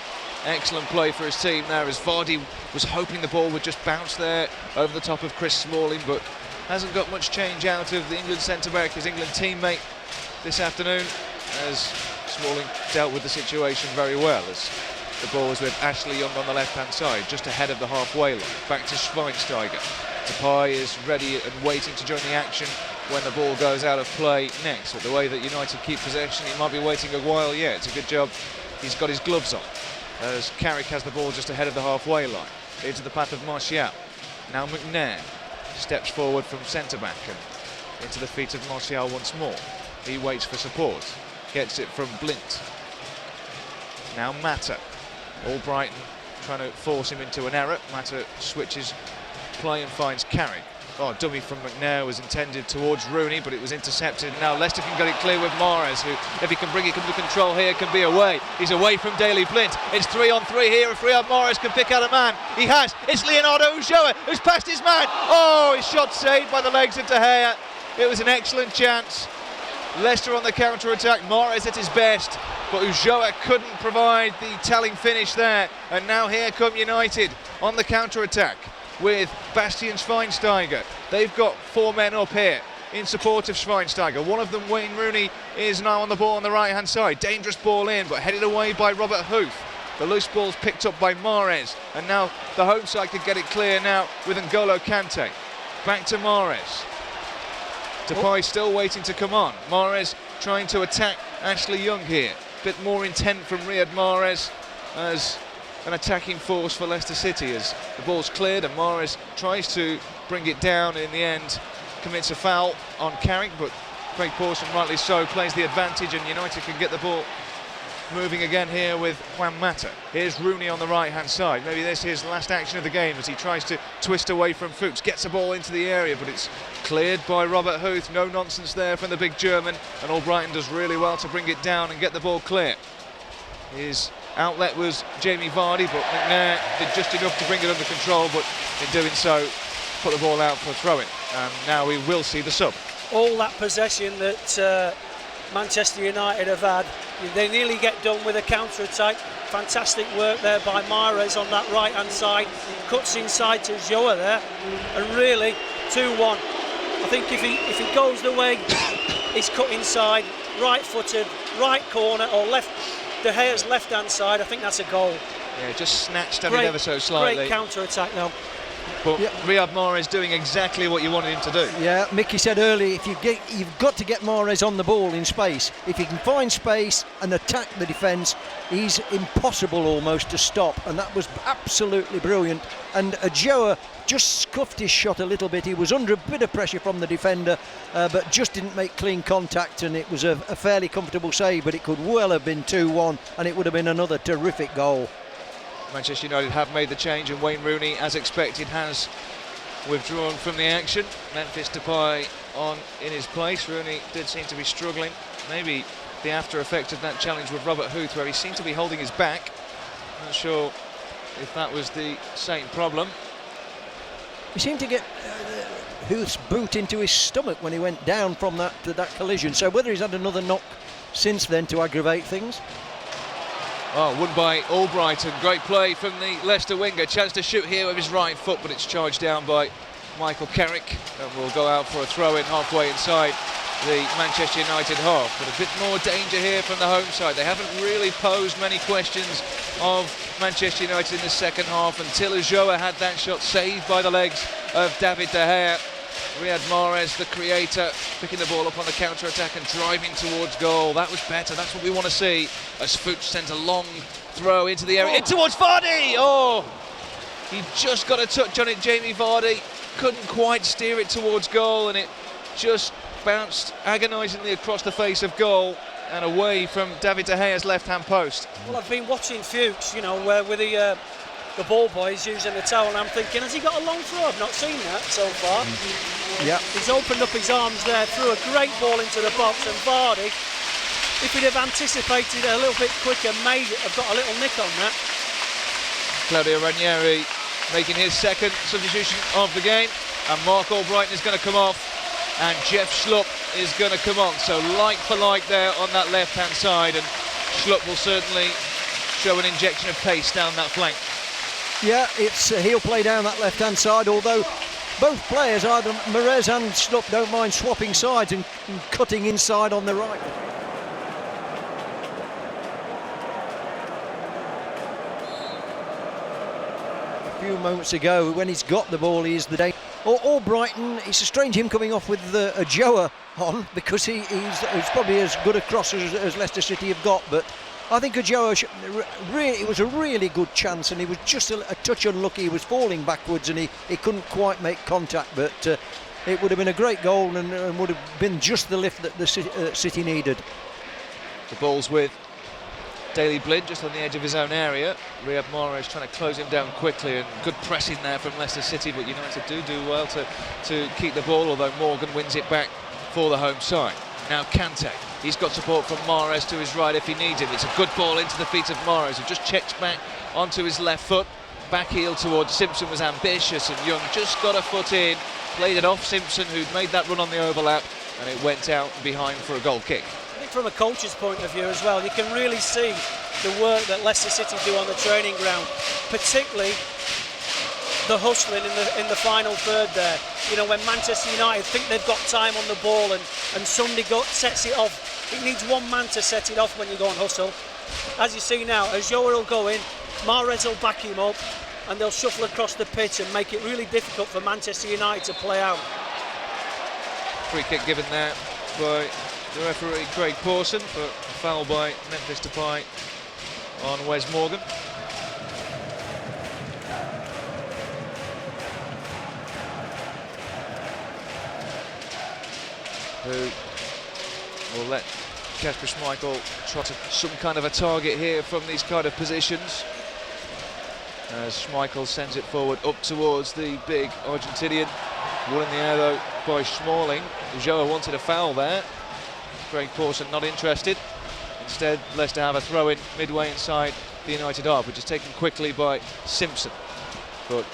Excellent play for his team there, as Vardy was hoping the ball would just bounce there over the top of Chris Smalling, but hasn't got much change out of the England centre-back, his England teammate this afternoon, as Smalling dealt with the situation very well, as the ball was with Ashley Young on the left-hand side, just ahead of the halfway line. Back to Schweinsteiger. Depay is ready and waiting to join the action when the ball goes out of play next. But the way that United keep possession, he might be waiting a while yet. It's a good job he's got his gloves on, as Carrick has the ball just ahead of the halfway line. Into the path of Martial. Now McNair steps forward from centre-back and into the feet of Martial once more. He waits for support. Gets it from Blint. Now Mata. Albrighton trying to force him into an error. Mata switches play and finds Carrick. Oh, dummy from McNair was intended towards Rooney, but it was intercepted. Now Leicester can get it clear with Mahrez, who, if he can bring it under control here, can be away. He's away from Daley Blind. It's 3-on-3 here. If Riyad Mahrez can pick out a man, he has. It's Leonardo Ulloa who's passed his man. Oh, his shot saved by the legs of De Gea. It was an excellent chance. Leicester on the counter-attack. Mahrez at his best, but Ulloa couldn't provide the telling finish there. And now here come United on the counter-attack with Bastian Schweinsteiger. They've got 4 men up here in support of Schweinsteiger. One of them, Wayne Rooney, is now on the ball on the right-hand side. Dangerous ball in, but headed away by Robert Huth. The loose ball's picked up by Mahrez, and now the home side can get it clear now with N'Golo Kante. Back to Mahrez. Depay still waiting to come on. Mahrez trying to attack Ashley Young here. Bit more intent from Riyad Mahrez as an attacking force for Leicester City, as the ball's cleared and Mahrez tries to bring it down. In the end commits a foul on Carrick, but Craig Pawson, rightly so, plays the advantage, and United can get the ball moving again here with Juan Mata. Here's Rooney on the right hand side. Maybe this is the last action of the game as he tries to twist away from Fuchs, gets the ball into the area, but it's cleared by Robert Huth. No nonsense there from the big German, and Albrighton does really well to bring it down and get the ball clear. His outlet was Jamie Vardy, but McNair did just enough to bring it under control, but in doing so put the ball out for a throw-in, and now we will see the sub. All that possession that Manchester United have had, they nearly get done with a counter-attack. Fantastic work there by Mahrez on that right-hand side, cuts inside to Ulloa there, and really 2-1. I think if he goes the way he's cut inside, right-footed, right corner or left, De Gea's left-hand side, I think that's a goal. Yeah, just snatched at it ever so slightly. Great counter-attack now. But Riyad Mahrez doing exactly what you wanted him to do. Yeah, Mickey said earlier, you've got to get Mahrez on the ball in space. If he can find space and attack the defence, he's impossible almost to stop, and that was absolutely brilliant. And Ulloa just scuffed his shot a little bit. He was under a bit of pressure from the defender, but just didn't make clean contact, and it was a fairly comfortable save, but it could well have been 2-1, and it would have been another terrific goal. Manchester United have made the change, and Wayne Rooney, as expected, has withdrawn from the action. Memphis Depay on in his place. Rooney did seem to be struggling. Maybe the after effect of that challenge with Robert Huth, where he seemed to be holding his back. Not sure if that was the same problem. He seemed to get Huth's boot into his stomach when he went down from that collision. So whether he's had another knock since then to aggravate things. Oh, won by Albrighton. Great play from the Leicester winger. Chance to shoot here with his right foot, but it's charged down by Michael Carrick, and will go out for a throw-in halfway inside the Manchester United half. But a bit more danger here from the home side. They haven't really posed many questions of Manchester United in the second half until Ulloa had that shot saved by the legs of David De Gea. Riyad Mahrez, the creator, picking the ball up on the counter-attack and driving towards goal. That was better. That's what we want to see. As Fuchs sent a long throw into the area, in towards Vardy. Oh, he just got a touch on it. Jamie Vardy couldn't quite steer it towards goal, and it just bounced agonisingly across the face of goal and away from David De Gea's left-hand post. Well, I've been watching Fuchs, you know, with the ball boys using the towel, and I'm thinking, has he got a long throw? I've not seen that so far. Yeah. He's opened up his arms there, threw a great ball into the box, and Vardy, if he'd have anticipated it a little bit quicker, may have got a little nick on that. Claudio Ranieri making his second substitution of the game, and Mark Albrighton is going to come off, and Jeff Schlupp is going to come on. So like for like there on that left-hand side, and Schlupp will certainly show an injection of pace down that flank. Yeah, he'll play down that left-hand side, although both players, either Mahrez and Schlupp, don't mind swapping sides and cutting inside on the right. A few moments ago, when he's got the ball, he is the danger. Albrighton, it's strange him coming off with Ulloa on, because he's probably as good a crosser as Leicester City have got, but I think Ulloa, it was a really good chance, and he was just a touch unlucky. He was falling backwards and he couldn't quite make contact, but it would have been a great goal and would have been just the lift that the City needed. The ball's with Daley Blind just on the edge of his own area. Riyad Mahrez trying to close him down quickly, and good pressing there from Leicester City, but United do well to keep the ball, although Morgan wins it back for the home side. Now Kante, he's got support from Mahrez to his right if he needs it. It's a good ball into the feet of Mahrez, who just checks back onto his left foot. Back heel towards Simpson was ambitious, and Young just got a foot in, played it off Simpson, who'd made that run on the overlap, and it went out behind for a goal kick. I think from a coach's point of view as well, you can really see the work that Leicester City do on the training ground, particularly the hustling in the final third there. You know, when Manchester United think they've got time on the ball and somebody sets it off, it needs one man to set it off when you go and hustle. As you see now, Ulloa will go in, Mahrez will back him up, and they'll shuffle across the pitch and make it really difficult for Manchester United to play out. Free kick given there by the referee Craig Pawson, but foul by Memphis Depay on Wes Morgan. Who will let Kasper Schmeichel trot some kind of a target here from these kind of positions, as Schmeichel sends it forward up towards the big Argentinian. One in the air though by Smalling. Ulloa wanted a foul there. Craig Pawson not interested. Instead, Leicester have a throw in midway inside the United half, which is taken quickly by Simpson. But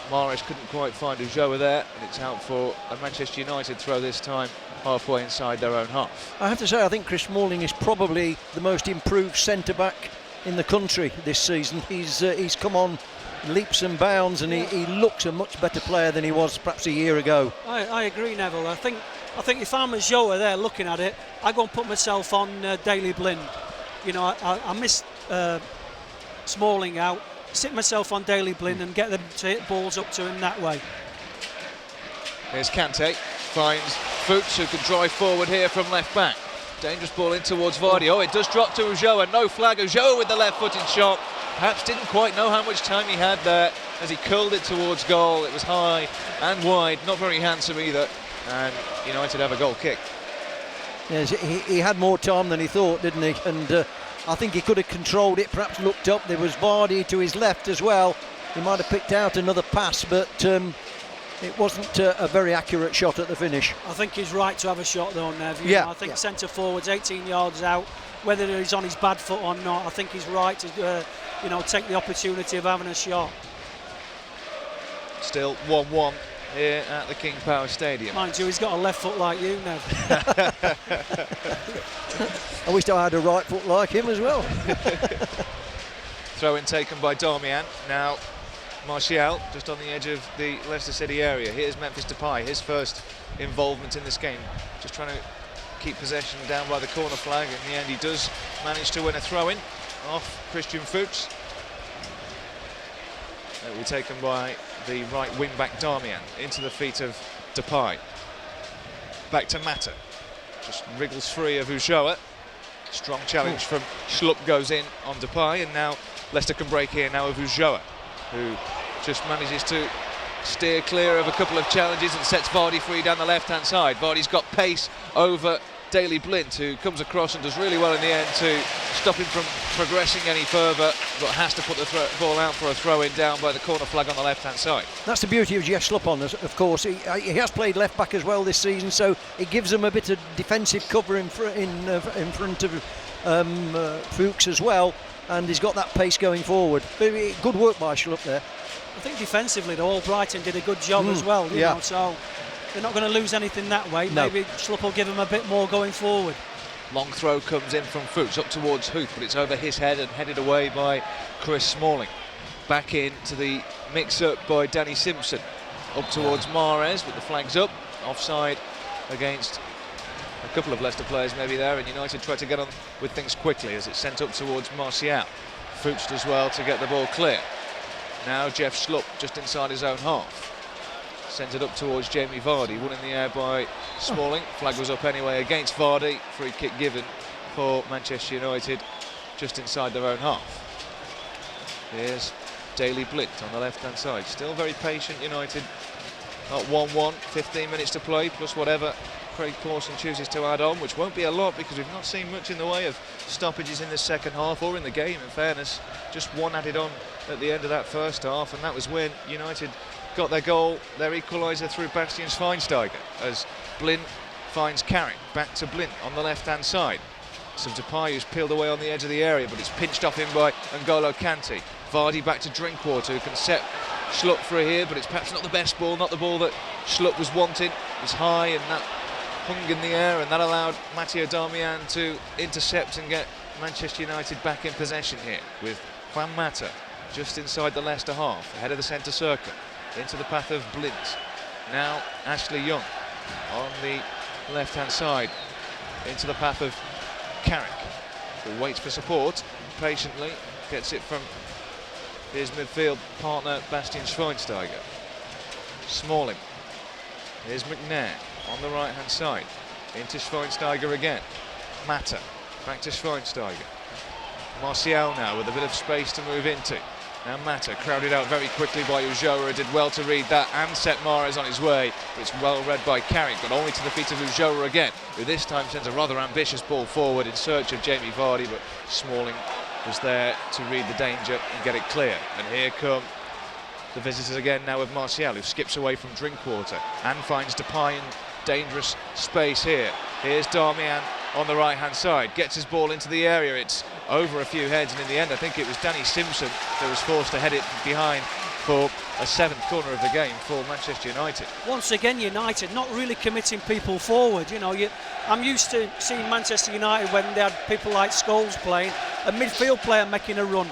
Mahrez couldn't quite find Ulloa there, and it's out for a Manchester United throw this time, halfway inside their own half. I have to say, I think Chris Smalling is probably the most improved centre-back in the country this season. He's come on leaps and bounds, and he looks a much better player than he was perhaps a year ago. I agree, Neville. I think if I'm Ulloa there looking at it, I go and put myself on Daley Blind. You know, I missed Smalling out, sit myself on Daley Blind and get them to hit balls up to him that way. Here's Kante, finds Fuchs, who can drive forward here from left back. Dangerous ball in towards Vardy. Oh, it does drop to Ulloa, no flag. Ulloa with the left-footed shot. Perhaps didn't quite know how much time he had there as he curled it towards goal. It was high and wide, not very handsome either, and United have a goal kick. Yes, he had more time than he thought, didn't he? And I think he could have controlled it, perhaps looked up. There was Vardy to his left as well. He might have picked out another pass, but it wasn't a very accurate shot at the finish. I think he's right to have a shot though, Nev. I think centre forwards 18 yards out, whether he's on his bad foot or not, I think he's right to take the opportunity of having a shot. Still 1-1 here at the King Power Stadium. Mind you, he's got a left foot like you, Nev. I wish I had a right foot like him as well. Throw in taken by Darmian. Now Martial just on the edge of the Leicester City area. Here's Memphis Depay, his first involvement in this game, just trying to keep possession down by the corner flag. In the end, he does manage to win a throw-in off Christian Fuchs. That will be taken by the right wing-back Darmian into the feet of Depay. Back to Mata, just wriggles free of Ulloa. Strong challenge from Schlupp goes in on Depay, and now Leicester can break here now of Ulloa, who just manages to steer clear of a couple of challenges and sets Vardy free down the left-hand side. Vardy's got pace over Daley Blind, who comes across and does really well in the end to stop him from progressing any further, but has to put the ball out for a throw-in down by the corner flag on the left-hand side. That's the beauty of Jeff Schlupp on, of course. He has played left-back as well this season, so it gives him a bit of defensive cover in front of Fuchs as well, and he's got that pace going forward. Good work by Schlupp there. I think defensively, though, Brighton did a good job as well, you know, so they're not going to lose anything that way. No. Maybe Schlupp will give him a bit more going forward. Long throw comes in from Fuchs up towards Huth, but it's over his head and headed away by Chris Smalling. Back into the mix-up by Danny Simpson. Up towards Mahrez with the flags up. Offside against a couple of Leicester players maybe there, and United try to get on with things quickly as it's sent up towards Martial. Fuchs does well to get the ball clear. Now Jeff Schlupp just inside his own half. Sends it up towards Jamie Vardy, one in the air by Smalling. Flag was up anyway against Vardy. Free kick given for Manchester United just inside their own half. Here's Daley Blind on the left-hand side. Still very patient United. At 1-1, 15 minutes to play, plus whatever Craig Pawson chooses to add on, which won't be a lot because we've not seen much in the way of stoppages in the second half or in the game, in fairness. Just one added on at the end of that first half, and that was when United got their goal, their equaliser through Bastian Schweinsteiger, as Blin finds Carrick, back to Blin on the left-hand side. Some Depay who's peeled away on the edge of the area, but it's pinched off him by N'Golo Kante. Vardy back to Drinkwater, who can set Schlupp free here, but it's perhaps not the best ball, not the ball that Schlupp was wanting. It was high and that hung in the air, and that allowed Matteo Darmian to intercept and get Manchester United back in possession here, with Juan Mata just inside the Leicester half, ahead of the centre circle, into the path of Blint. Now Ashley Young on the left-hand side, into the path of Carrick, who waits for support patiently, gets it from his midfield partner Bastian Schweinsteiger. Smalling, here's McNair on the right-hand side, into Schweinsteiger again. Mata, back to Schweinsteiger. Martial now with a bit of space to move into. Now Mata crowded out very quickly by Ulloa, did well to read that and set Mahrez on his way. It's well read by Carrick, but only to the feet of Ulloa again, who this time sends a rather ambitious ball forward in search of Jamie Vardy, but Smalling was there to read the danger and get it clear. And here come the visitors again now with Martial, who skips away from Drinkwater and finds Depay in dangerous space here. Here's Darmian on the right-hand side, gets his ball into the area. It's over a few heads, and in the end I think it was Danny Simpson that was forced to head it behind for a 7th corner of the game for Manchester United. Once again, United not really committing people forward. You know, I'm used to seeing Manchester United when they had people like Scholes playing, a midfield player making a run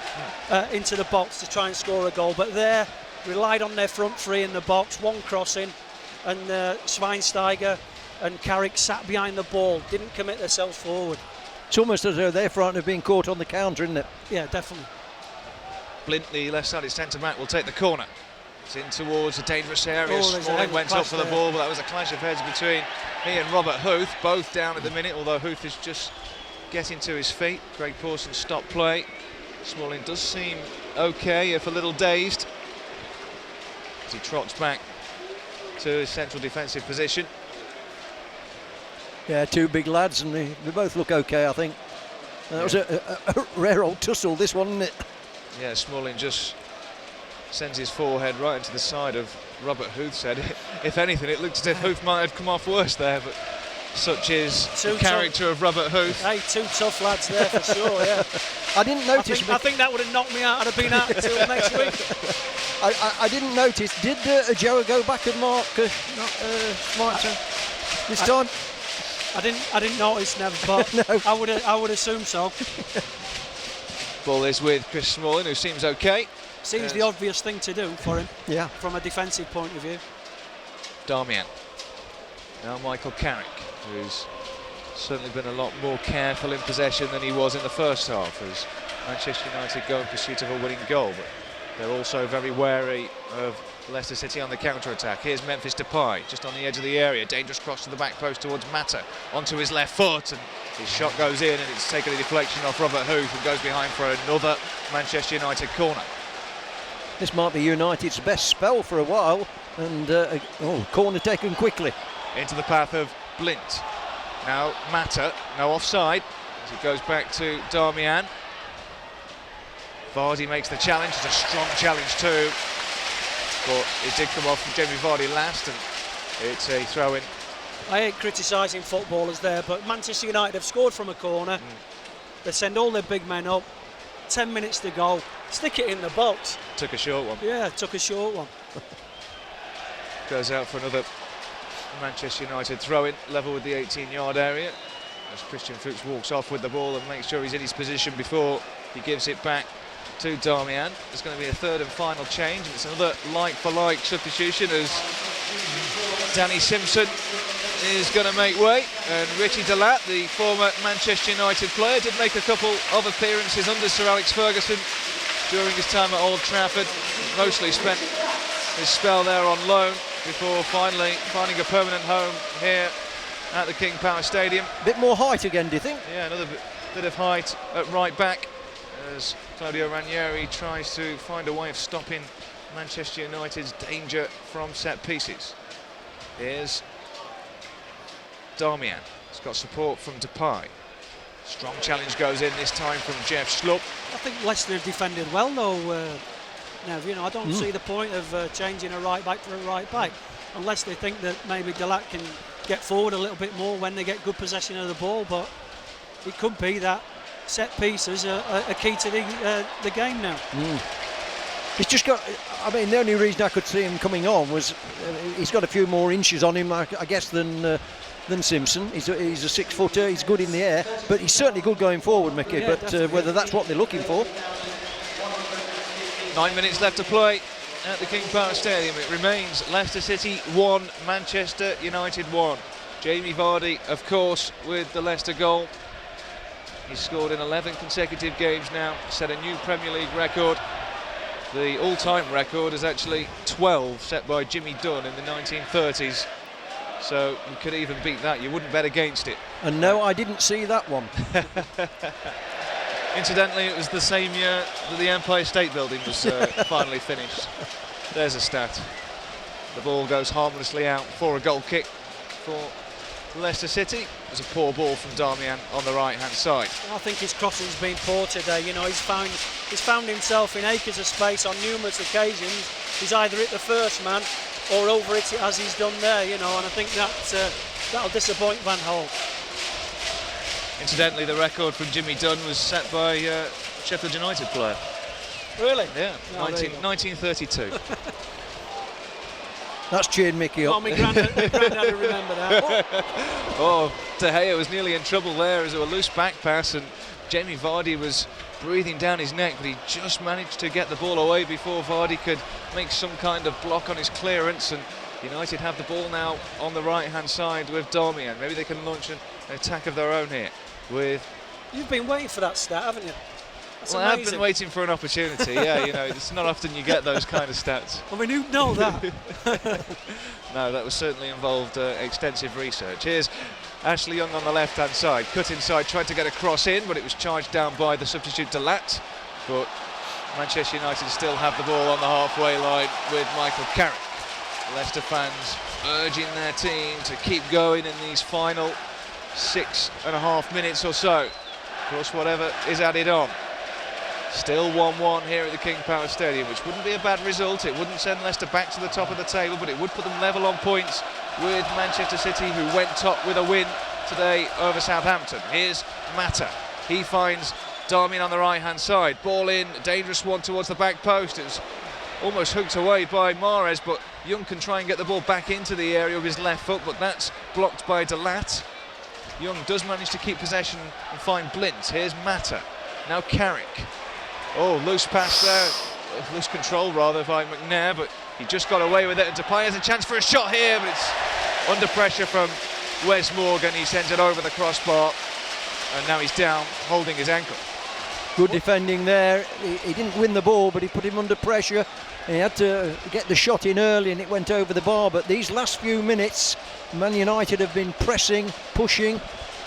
into the box to try and score a goal, but they relied on their front three in the box, one crossing, and Schweinsteiger and Carrick sat behind the ball, didn't commit themselves forward. It's almost as though they're frightened of being caught on the counter, isn't it? Yeah, definitely. Blint, the left-sided centre-back, will take the corner. It's in towards a dangerous area. Smalling went up for the ball, but that was a clash of heads between he and Robert Huth, both down at the minute, although Huth is just getting to his feet. Craig Pawson stopped play. Smalling does seem okay, if a little dazed, as he trots back to his central defensive position. Yeah, two big lads, and they both look okay, I think. That was a rare old tussle, this one, isn't it? Yeah, Smalling just sends his forehead right into the side of Robert Huth. Said, if anything, it looked as if Huth might have come off worse there, but such is the character of Robert Huth. Hey, two tough lads there for sure, yeah. I didn't notice. I think that would have knocked me out. I'd have been out until next week. I didn't notice. Did Joe go back and mark Smarter this time? I didn't notice, never, but no. I would assume so. Ball is with Chris Smalling, who seems okay. Seems the obvious thing to do for him, yeah, from a defensive point of view. Darmian. Now Michael Carrick, who's certainly been a lot more careful in possession than he was in the first half, as Manchester United go in pursuit of a winning goal, but they're also very wary of Leicester City on the counter-attack. Here's Memphis Depay, just on the edge of the area. Dangerous cross to the back post towards Mata, onto his left foot, and his shot goes in, and it's taken a deflection off Robert Huth, and goes behind for another Manchester United corner. This might be United's best spell for a while, and corner taken quickly. Into the path of Blint. Now Mata, no offside, as it goes back to Darmian. Vardy makes the challenge. It's a strong challenge too, but it did come off from Jamie Vardy last, and it's a throw-in. I hate criticising footballers there, but Manchester United have scored from a corner. They send all their big men up. 10 minutes to go. Stick it in the box. Took a short one. Yeah, took a short one. Goes out for another Manchester United throw-in, level with the 18-yard area, as Christian Fuchs walks off with the ball and makes sure he's in his position before he gives it back to Darmian. There's going to be a third and final change, and it's another like-for-like substitution, as Danny Simpson is going to make way, and Richie Delat, the former Manchester United player, did make a couple of appearances under Sir Alex Ferguson during his time at Old Trafford. Mostly spent his spell there on loan before finally finding a permanent home here at the King Power Stadium. Bit more height again, do you think? Yeah, another bit of height at right back, as Claudio Ranieri tries to find a way of stopping Manchester United's danger from set pieces. Here's Darmian. He's got support from Depay. Strong challenge goes in this time from Jeff Schlupp. I think Leicester have defended well though. Nev, I don't see the point of changing a right back for a right back unless they think that maybe Delat can get forward a little bit more when they get good possession of the ball. But it could be that set pieces are key to the game now. He's just got, I mean, the only reason I could see him coming on was he's got a few more inches on him, I guess, than Simpson. He's a 6 footer, he's good in the air, but he's certainly good going forward, Mickey. Yeah, but whether that's what they're looking for. 9 minutes left to play at the King Power Stadium. It remains Leicester City 1, Manchester United 1. Jamie Vardy, of course, with the Leicester goal. He's scored in 11 consecutive games now, set a new Premier League record. The all-time record is actually 12, set by Jimmy Dunn in the 1930s. So you could even beat that. You wouldn't bet against it. And no, I didn't see that one. Incidentally, it was the same year that the Empire State Building was finally finished. There's a stat. The ball goes harmlessly out for a goal kick for Leicester City. It was a poor ball from Darmian on the right-hand side. I think his crossing's been poor today. He's found himself in acres of space on numerous occasions. He's either hit the first man or over it as he's done there, and I think that'll disappoint Van Hal. Incidentally, the record from Jimmy Dunn was set by a Sheffield United player. Really? Yeah, 1932. That's cheered Mickey up. Oh, my granddad will remember that. Oh, De Gea was nearly in trouble there as it was a loose back pass, and Jamie Vardy was breathing down his neck, but he just managed to get the ball away before Vardy could make some kind of block on his clearance. And United have the ball now on the right-hand side with Darmian. Maybe they can launch an attack of their own here with... You've been waiting for that stat, haven't you? That's well, amazing. I've been waiting for an opportunity, yeah, it's not often you get those kind of stats. I mean, who'd know that? No, that was certainly involved extensive research. Here's Ashley Young on the left-hand side, cut inside, tried to get a cross in, but it was charged down by the substitute Delat. But Manchester United still have the ball on the halfway line with Michael Carrick. Leicester fans urging their team to keep going in these final 6.5 minutes or so. Of course, whatever is added on. Still 1-1 here at the King Power Stadium, which wouldn't be a bad result. It wouldn't send Leicester back to the top of the table, but it would put them level on points with Manchester City, who went top with a win today over Southampton. Here's Mata. He finds Darmian on the right-hand side. Ball in, a dangerous one towards the back post. It was almost hooked away by Mahrez, but Young can try and get the ball back into the area with his left foot, but that's blocked by Delat. Young does manage to keep possession and find Blint. Here's Mata. Now Carrick. Oh, loose pass there, loose control rather by McNair, but he just got away with it, and Depay has a chance for a shot here, but it's under pressure from Wes Morgan. He sends it over the crossbar, and now he's down, holding his ankle. Good defending there. He didn't win the ball, but he put him under pressure. He had to get the shot in early, and it went over the bar. But these last few minutes, Man United have been pressing, pushing.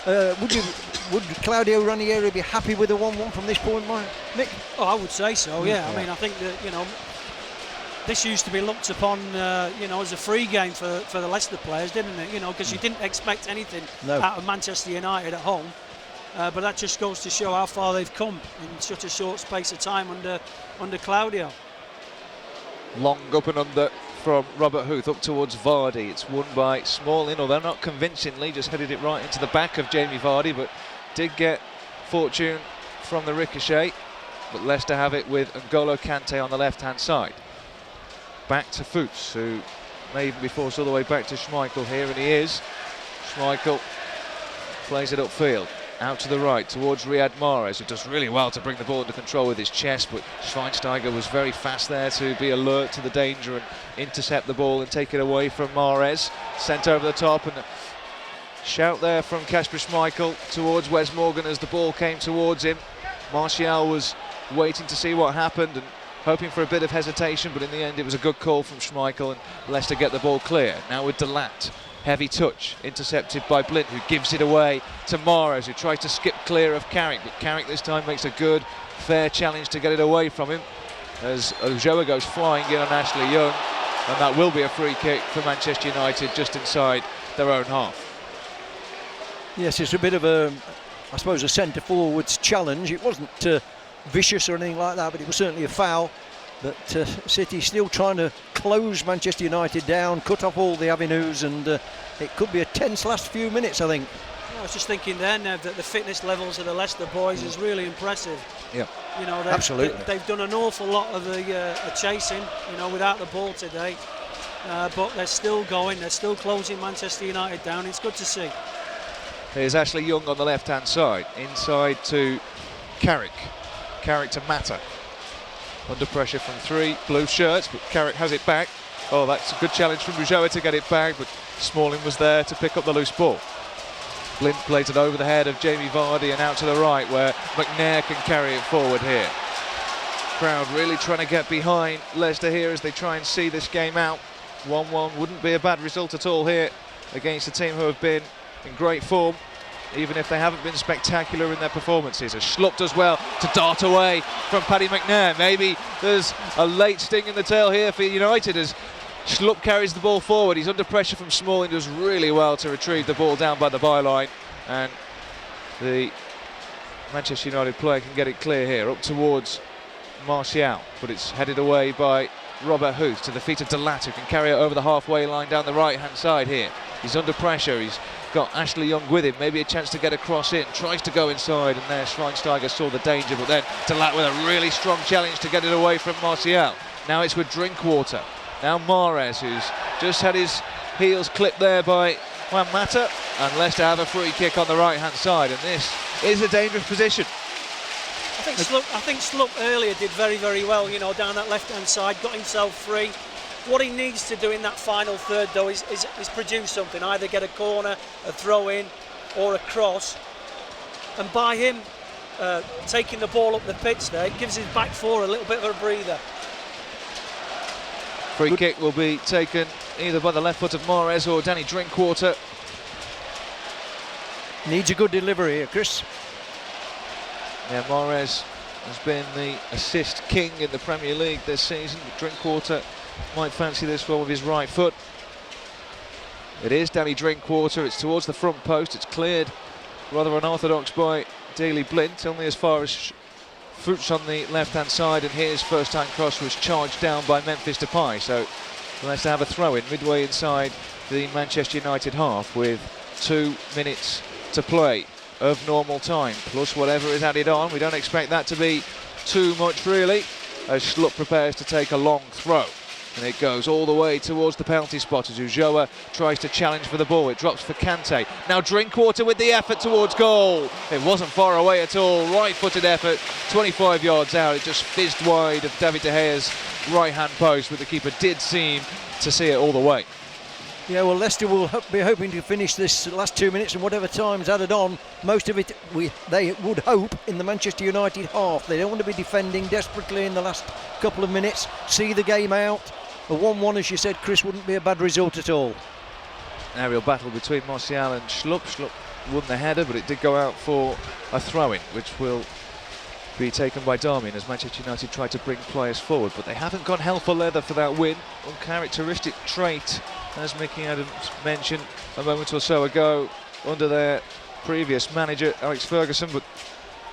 Would Claudio Ranieri be happy with a 1-1 from this point, Mick? Oh, I would say so, yeah. I mean, I think that, this used to be looked upon, as a free game for the Leicester players, didn't it? Because you didn't expect anything out of Manchester United at home. But that just goes to show how far they've come in such a short space of time under Claudio. Long up and under from Robert Huth up towards Vardy. It's won by Smalling, although not convincingly, just headed it right into the back of Jamie Vardy, but did get fortune from the ricochet. But Leicester have it with N'Golo Kante on the left-hand side. Back to Fuchs, who may even be forced all the way back to Schmeichel here, and he is. Schmeichel plays it upfield. Out to the right towards Riyad Mahrez, who does really well to bring the ball under control with his chest, but Schweinsteiger was very fast there to be alert to the danger and intercept the ball and take it away from Mahrez. Sent over the top, and a shout there from Kasper Schmeichel towards Wes Morgan as the ball came towards him. Martial was waiting to see what happened and hoping for a bit of hesitation, but in the end it was a good call from Schmeichel, and Leicester get the ball clear. Now with Delat. Heavy touch, intercepted by Blint, who gives it away to Mahrez, who tries to skip clear of Carrick, but Carrick this time makes a good, fair challenge to get it away from him, as Ojoa goes flying in on Ashley Young, and that will be a free kick for Manchester United just inside their own half. Yes, it's a bit of a, I suppose, a centre forwards challenge. It wasn't vicious or anything like that, but it was certainly a foul. But City still trying to close Manchester United down, cut off all the avenues, and it could be a tense last few minutes, I think. I was just thinking then that the fitness levels of the Leicester boys is really impressive. Yeah, you know, absolutely. They've done an awful lot of the chasing, you know, without the ball today. But they're still going, they're still closing Manchester United down. It's good to see. Here's Ashley Young on the left-hand side, inside to Carrick. Carrick to Mata. Under pressure from three, blue shirts, but Carrick has it back. Oh, that's a good challenge from Ulloa to get it back, but Smalling was there to pick up the loose ball. Blint plays it over the head of Jamie Vardy and out to the right, where McNair can carry it forward here. Crowd really trying to get behind Leicester here as they try and see this game out. 1-1 wouldn't be a bad result at all here against a team who have been in great form, even if they haven't been spectacular in their performances. As Schlupp does well to dart away from Paddy McNair. Maybe there's a late sting in the tail here for United as Schlupp carries the ball forward. He's under pressure from Smalling, does really well to retrieve the ball down by the byline, and the Manchester United player can get it clear here up towards Martial, but it's headed away by Robert Huth to the feet of Delat, who can carry it over the halfway line down the right hand side here. He's under pressure, he's got Ashley Young with him, maybe a chance to get a cross in, tries to go inside, and there Schweinsteiger saw the danger, but then Delat with a really strong challenge to get it away from Martial. Now it's with Drinkwater, now Mahrez, who's just had his heels clipped there by Juan Mata, and Leicester have a free kick on the right hand side, and this is a dangerous position. I think Schlupp earlier did very, very well, you know, down that left-hand side, got himself free. What he needs to do in that final third, though, is produce something, either get a corner, a throw-in, or a cross. And by him taking the ball up the pitch there, it gives his back four a little bit of a breather. Free kick will be taken either by the left foot of Mahrez or Danny Drinkwater. Needs a good delivery here, Chris. Yeah, Mahrez has been the assist king in the Premier League this season, but Drinkwater might fancy this one with his right foot. It is Danny Drinkwater, it's towards the front post, it's cleared rather unorthodox by Daley Blint, only as far as Fuchs on the left-hand side, and his first-time cross was charged down by Memphis Depay, so Leicester have a throw-in midway inside the Manchester United half with 2 minutes to play of normal time, plus whatever is added on. We don't expect that to be too much really, as Schlupp prepares to take a long throw. And it goes all the way towards the penalty spot as Ulloa tries to challenge for the ball. It drops for Kante. Now Drinkwater with the effort towards goal. It wasn't far away at all. Right-footed effort, 25 yards out. It just fizzed wide of David De Gea's right-hand post, but the keeper did seem to see it all the way. Yeah, well, Leicester will be hoping to finish this last 2 minutes, and whatever time's added on, most of it they would hope in the Manchester United half. They don't want to be defending desperately in the last couple of minutes, see the game out. A 1-1, as you said, Chris, wouldn't be a bad result at all. Aerial battle between Martial and Schlupp. Schlupp won the header, but it did go out for a throw-in, which will be taken by Darmian as Manchester United try to bring players forward, but they haven't gone hell for leather for that win. Uncharacteristic trait, as Mickey Adams mentioned a moment or so ago, under their previous manager Alex Ferguson, but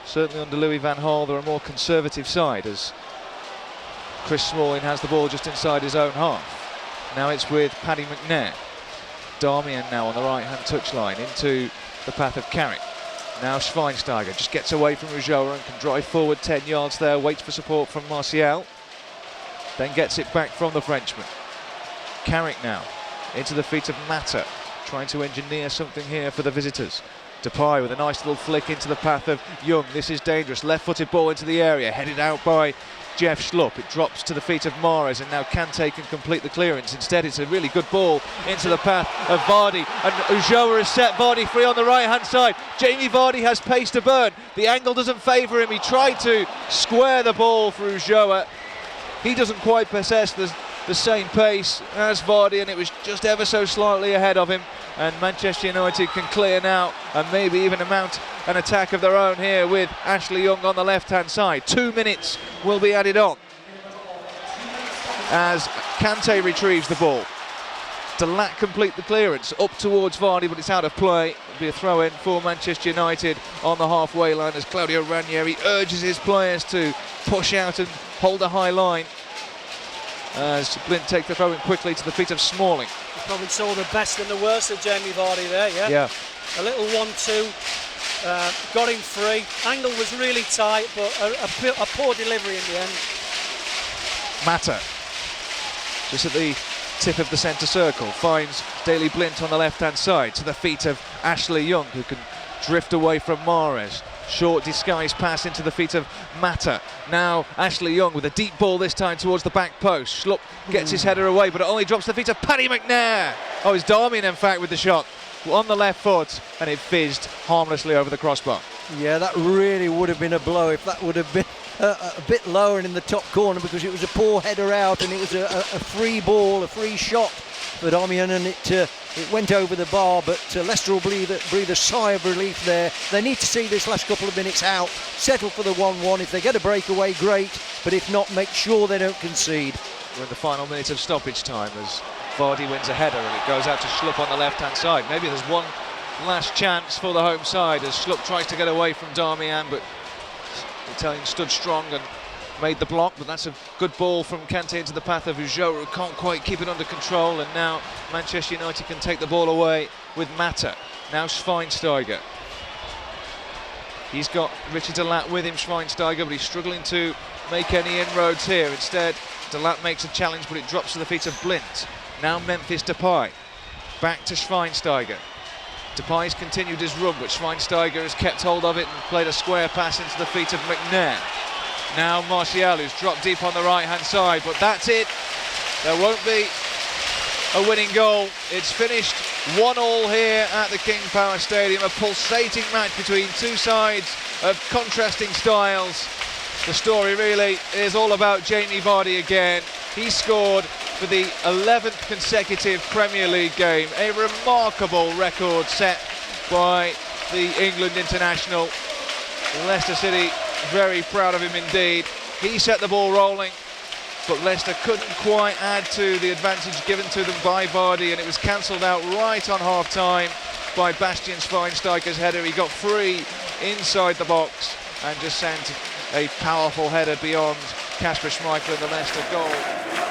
certainly under Louis van Gaal they're a more conservative side, as Chris Smalling has the ball just inside his own half. Now it's with Paddy McNair. Darmian now on the right-hand touchline into the path of Carrick. Now Schweinsteiger just gets away from Ulloa and can drive forward 10 yards there, waits for support from Martial, then gets it back from the Frenchman. Carrick now into the feet of Mata, trying to engineer something here for the visitors. Depay with a nice little flick into the path of Young. This is dangerous, left-footed ball into the area, headed out by Jeff Schlupp. It drops to the feet of Mahrez, and now Kante can complete the clearance. Instead, it's a really good ball into the path of Vardy, and Ulloa has set Vardy free on the right-hand side. Jamie Vardy has pace to burn. The angle doesn't favour him. He tried to square the ball for Ulloa. He doesn't quite possess the same pace as Vardy, and it was just ever so slightly ahead of him. And Manchester United can clear now and maybe even mount an attack of their own here with Ashley Young on the left-hand side. 2 minutes will be added on as Kante retrieves the ball. Delat complete the clearance up towards Vardy, but it's out of play. It'll be a throw-in for Manchester United on the halfway line as Claudio Ranieri urges his players to push out and hold a high line. As Blint take the throw-in quickly to the feet of Smalling. You probably saw the best and the worst of Jamie Vardy there, yeah? Yeah. A little 1-2, got him free. Angle was really tight, but a poor delivery in the end. Mata, just at the tip of the centre circle, finds Daley Blint on the left-hand side to the feet of Ashley Young, who can drift away from Mahrez. Short disguised pass into the feet of Mata. Now Ashley Young with a deep ball this time towards the back post. Schlupp gets his header away, but it only drops to the feet of Paddy McNair. Oh, it's Darmian in fact with the shot on the left foot, and it fizzed harmlessly over the crossbar. Yeah, that really would have been a blow if that would have been a bit lower and in the top corner, because it was a poor header out and it was a free ball, a free shot for Darmian, and it went over the bar. But Leicester will breathe a sigh of relief there. They need to see this last couple of minutes out, settle for the 1-1. If they get a breakaway, great, but if not, make sure they don't concede. We're in the final minute of stoppage time as Vardy wins a header and it goes out to Schlupp on the left-hand side. Maybe there's one last chance for the home side as Schlupp tries to get away from Darmian, but the Italian stood strong and made the block. But that's a good ball from Kante into the path of Ujou, who can't quite keep it under control, and now Manchester United can take the ball away with Mata. Now Schweinsteiger. He's got Richard Delat with him, Schweinsteiger, but he's struggling to make any inroads here. Instead, Delat makes a challenge, but it drops to the feet of Blint. Now Memphis Depay. Back to Schweinsteiger. Depay's continued his run, but Schweinsteiger has kept hold of it and played a square pass into the feet of McNair. Now Martial, who's dropped deep on the right-hand side, but that's it. There won't be a winning goal. It's finished 1-1 here at the King Power Stadium, a pulsating match between two sides of contrasting styles. The story really is all about Jamie Vardy again. He scored for the 11th consecutive Premier League game, a remarkable record set by the England international. Leicester City very proud of him indeed. He set the ball rolling, but Leicester couldn't quite add to the advantage given to them by Vardy, and it was cancelled out right on half-time by Bastian Schweinsteiger's header. He got free inside the box and just sent a powerful header beyond Kasper Schmeichel in the Leicester goal.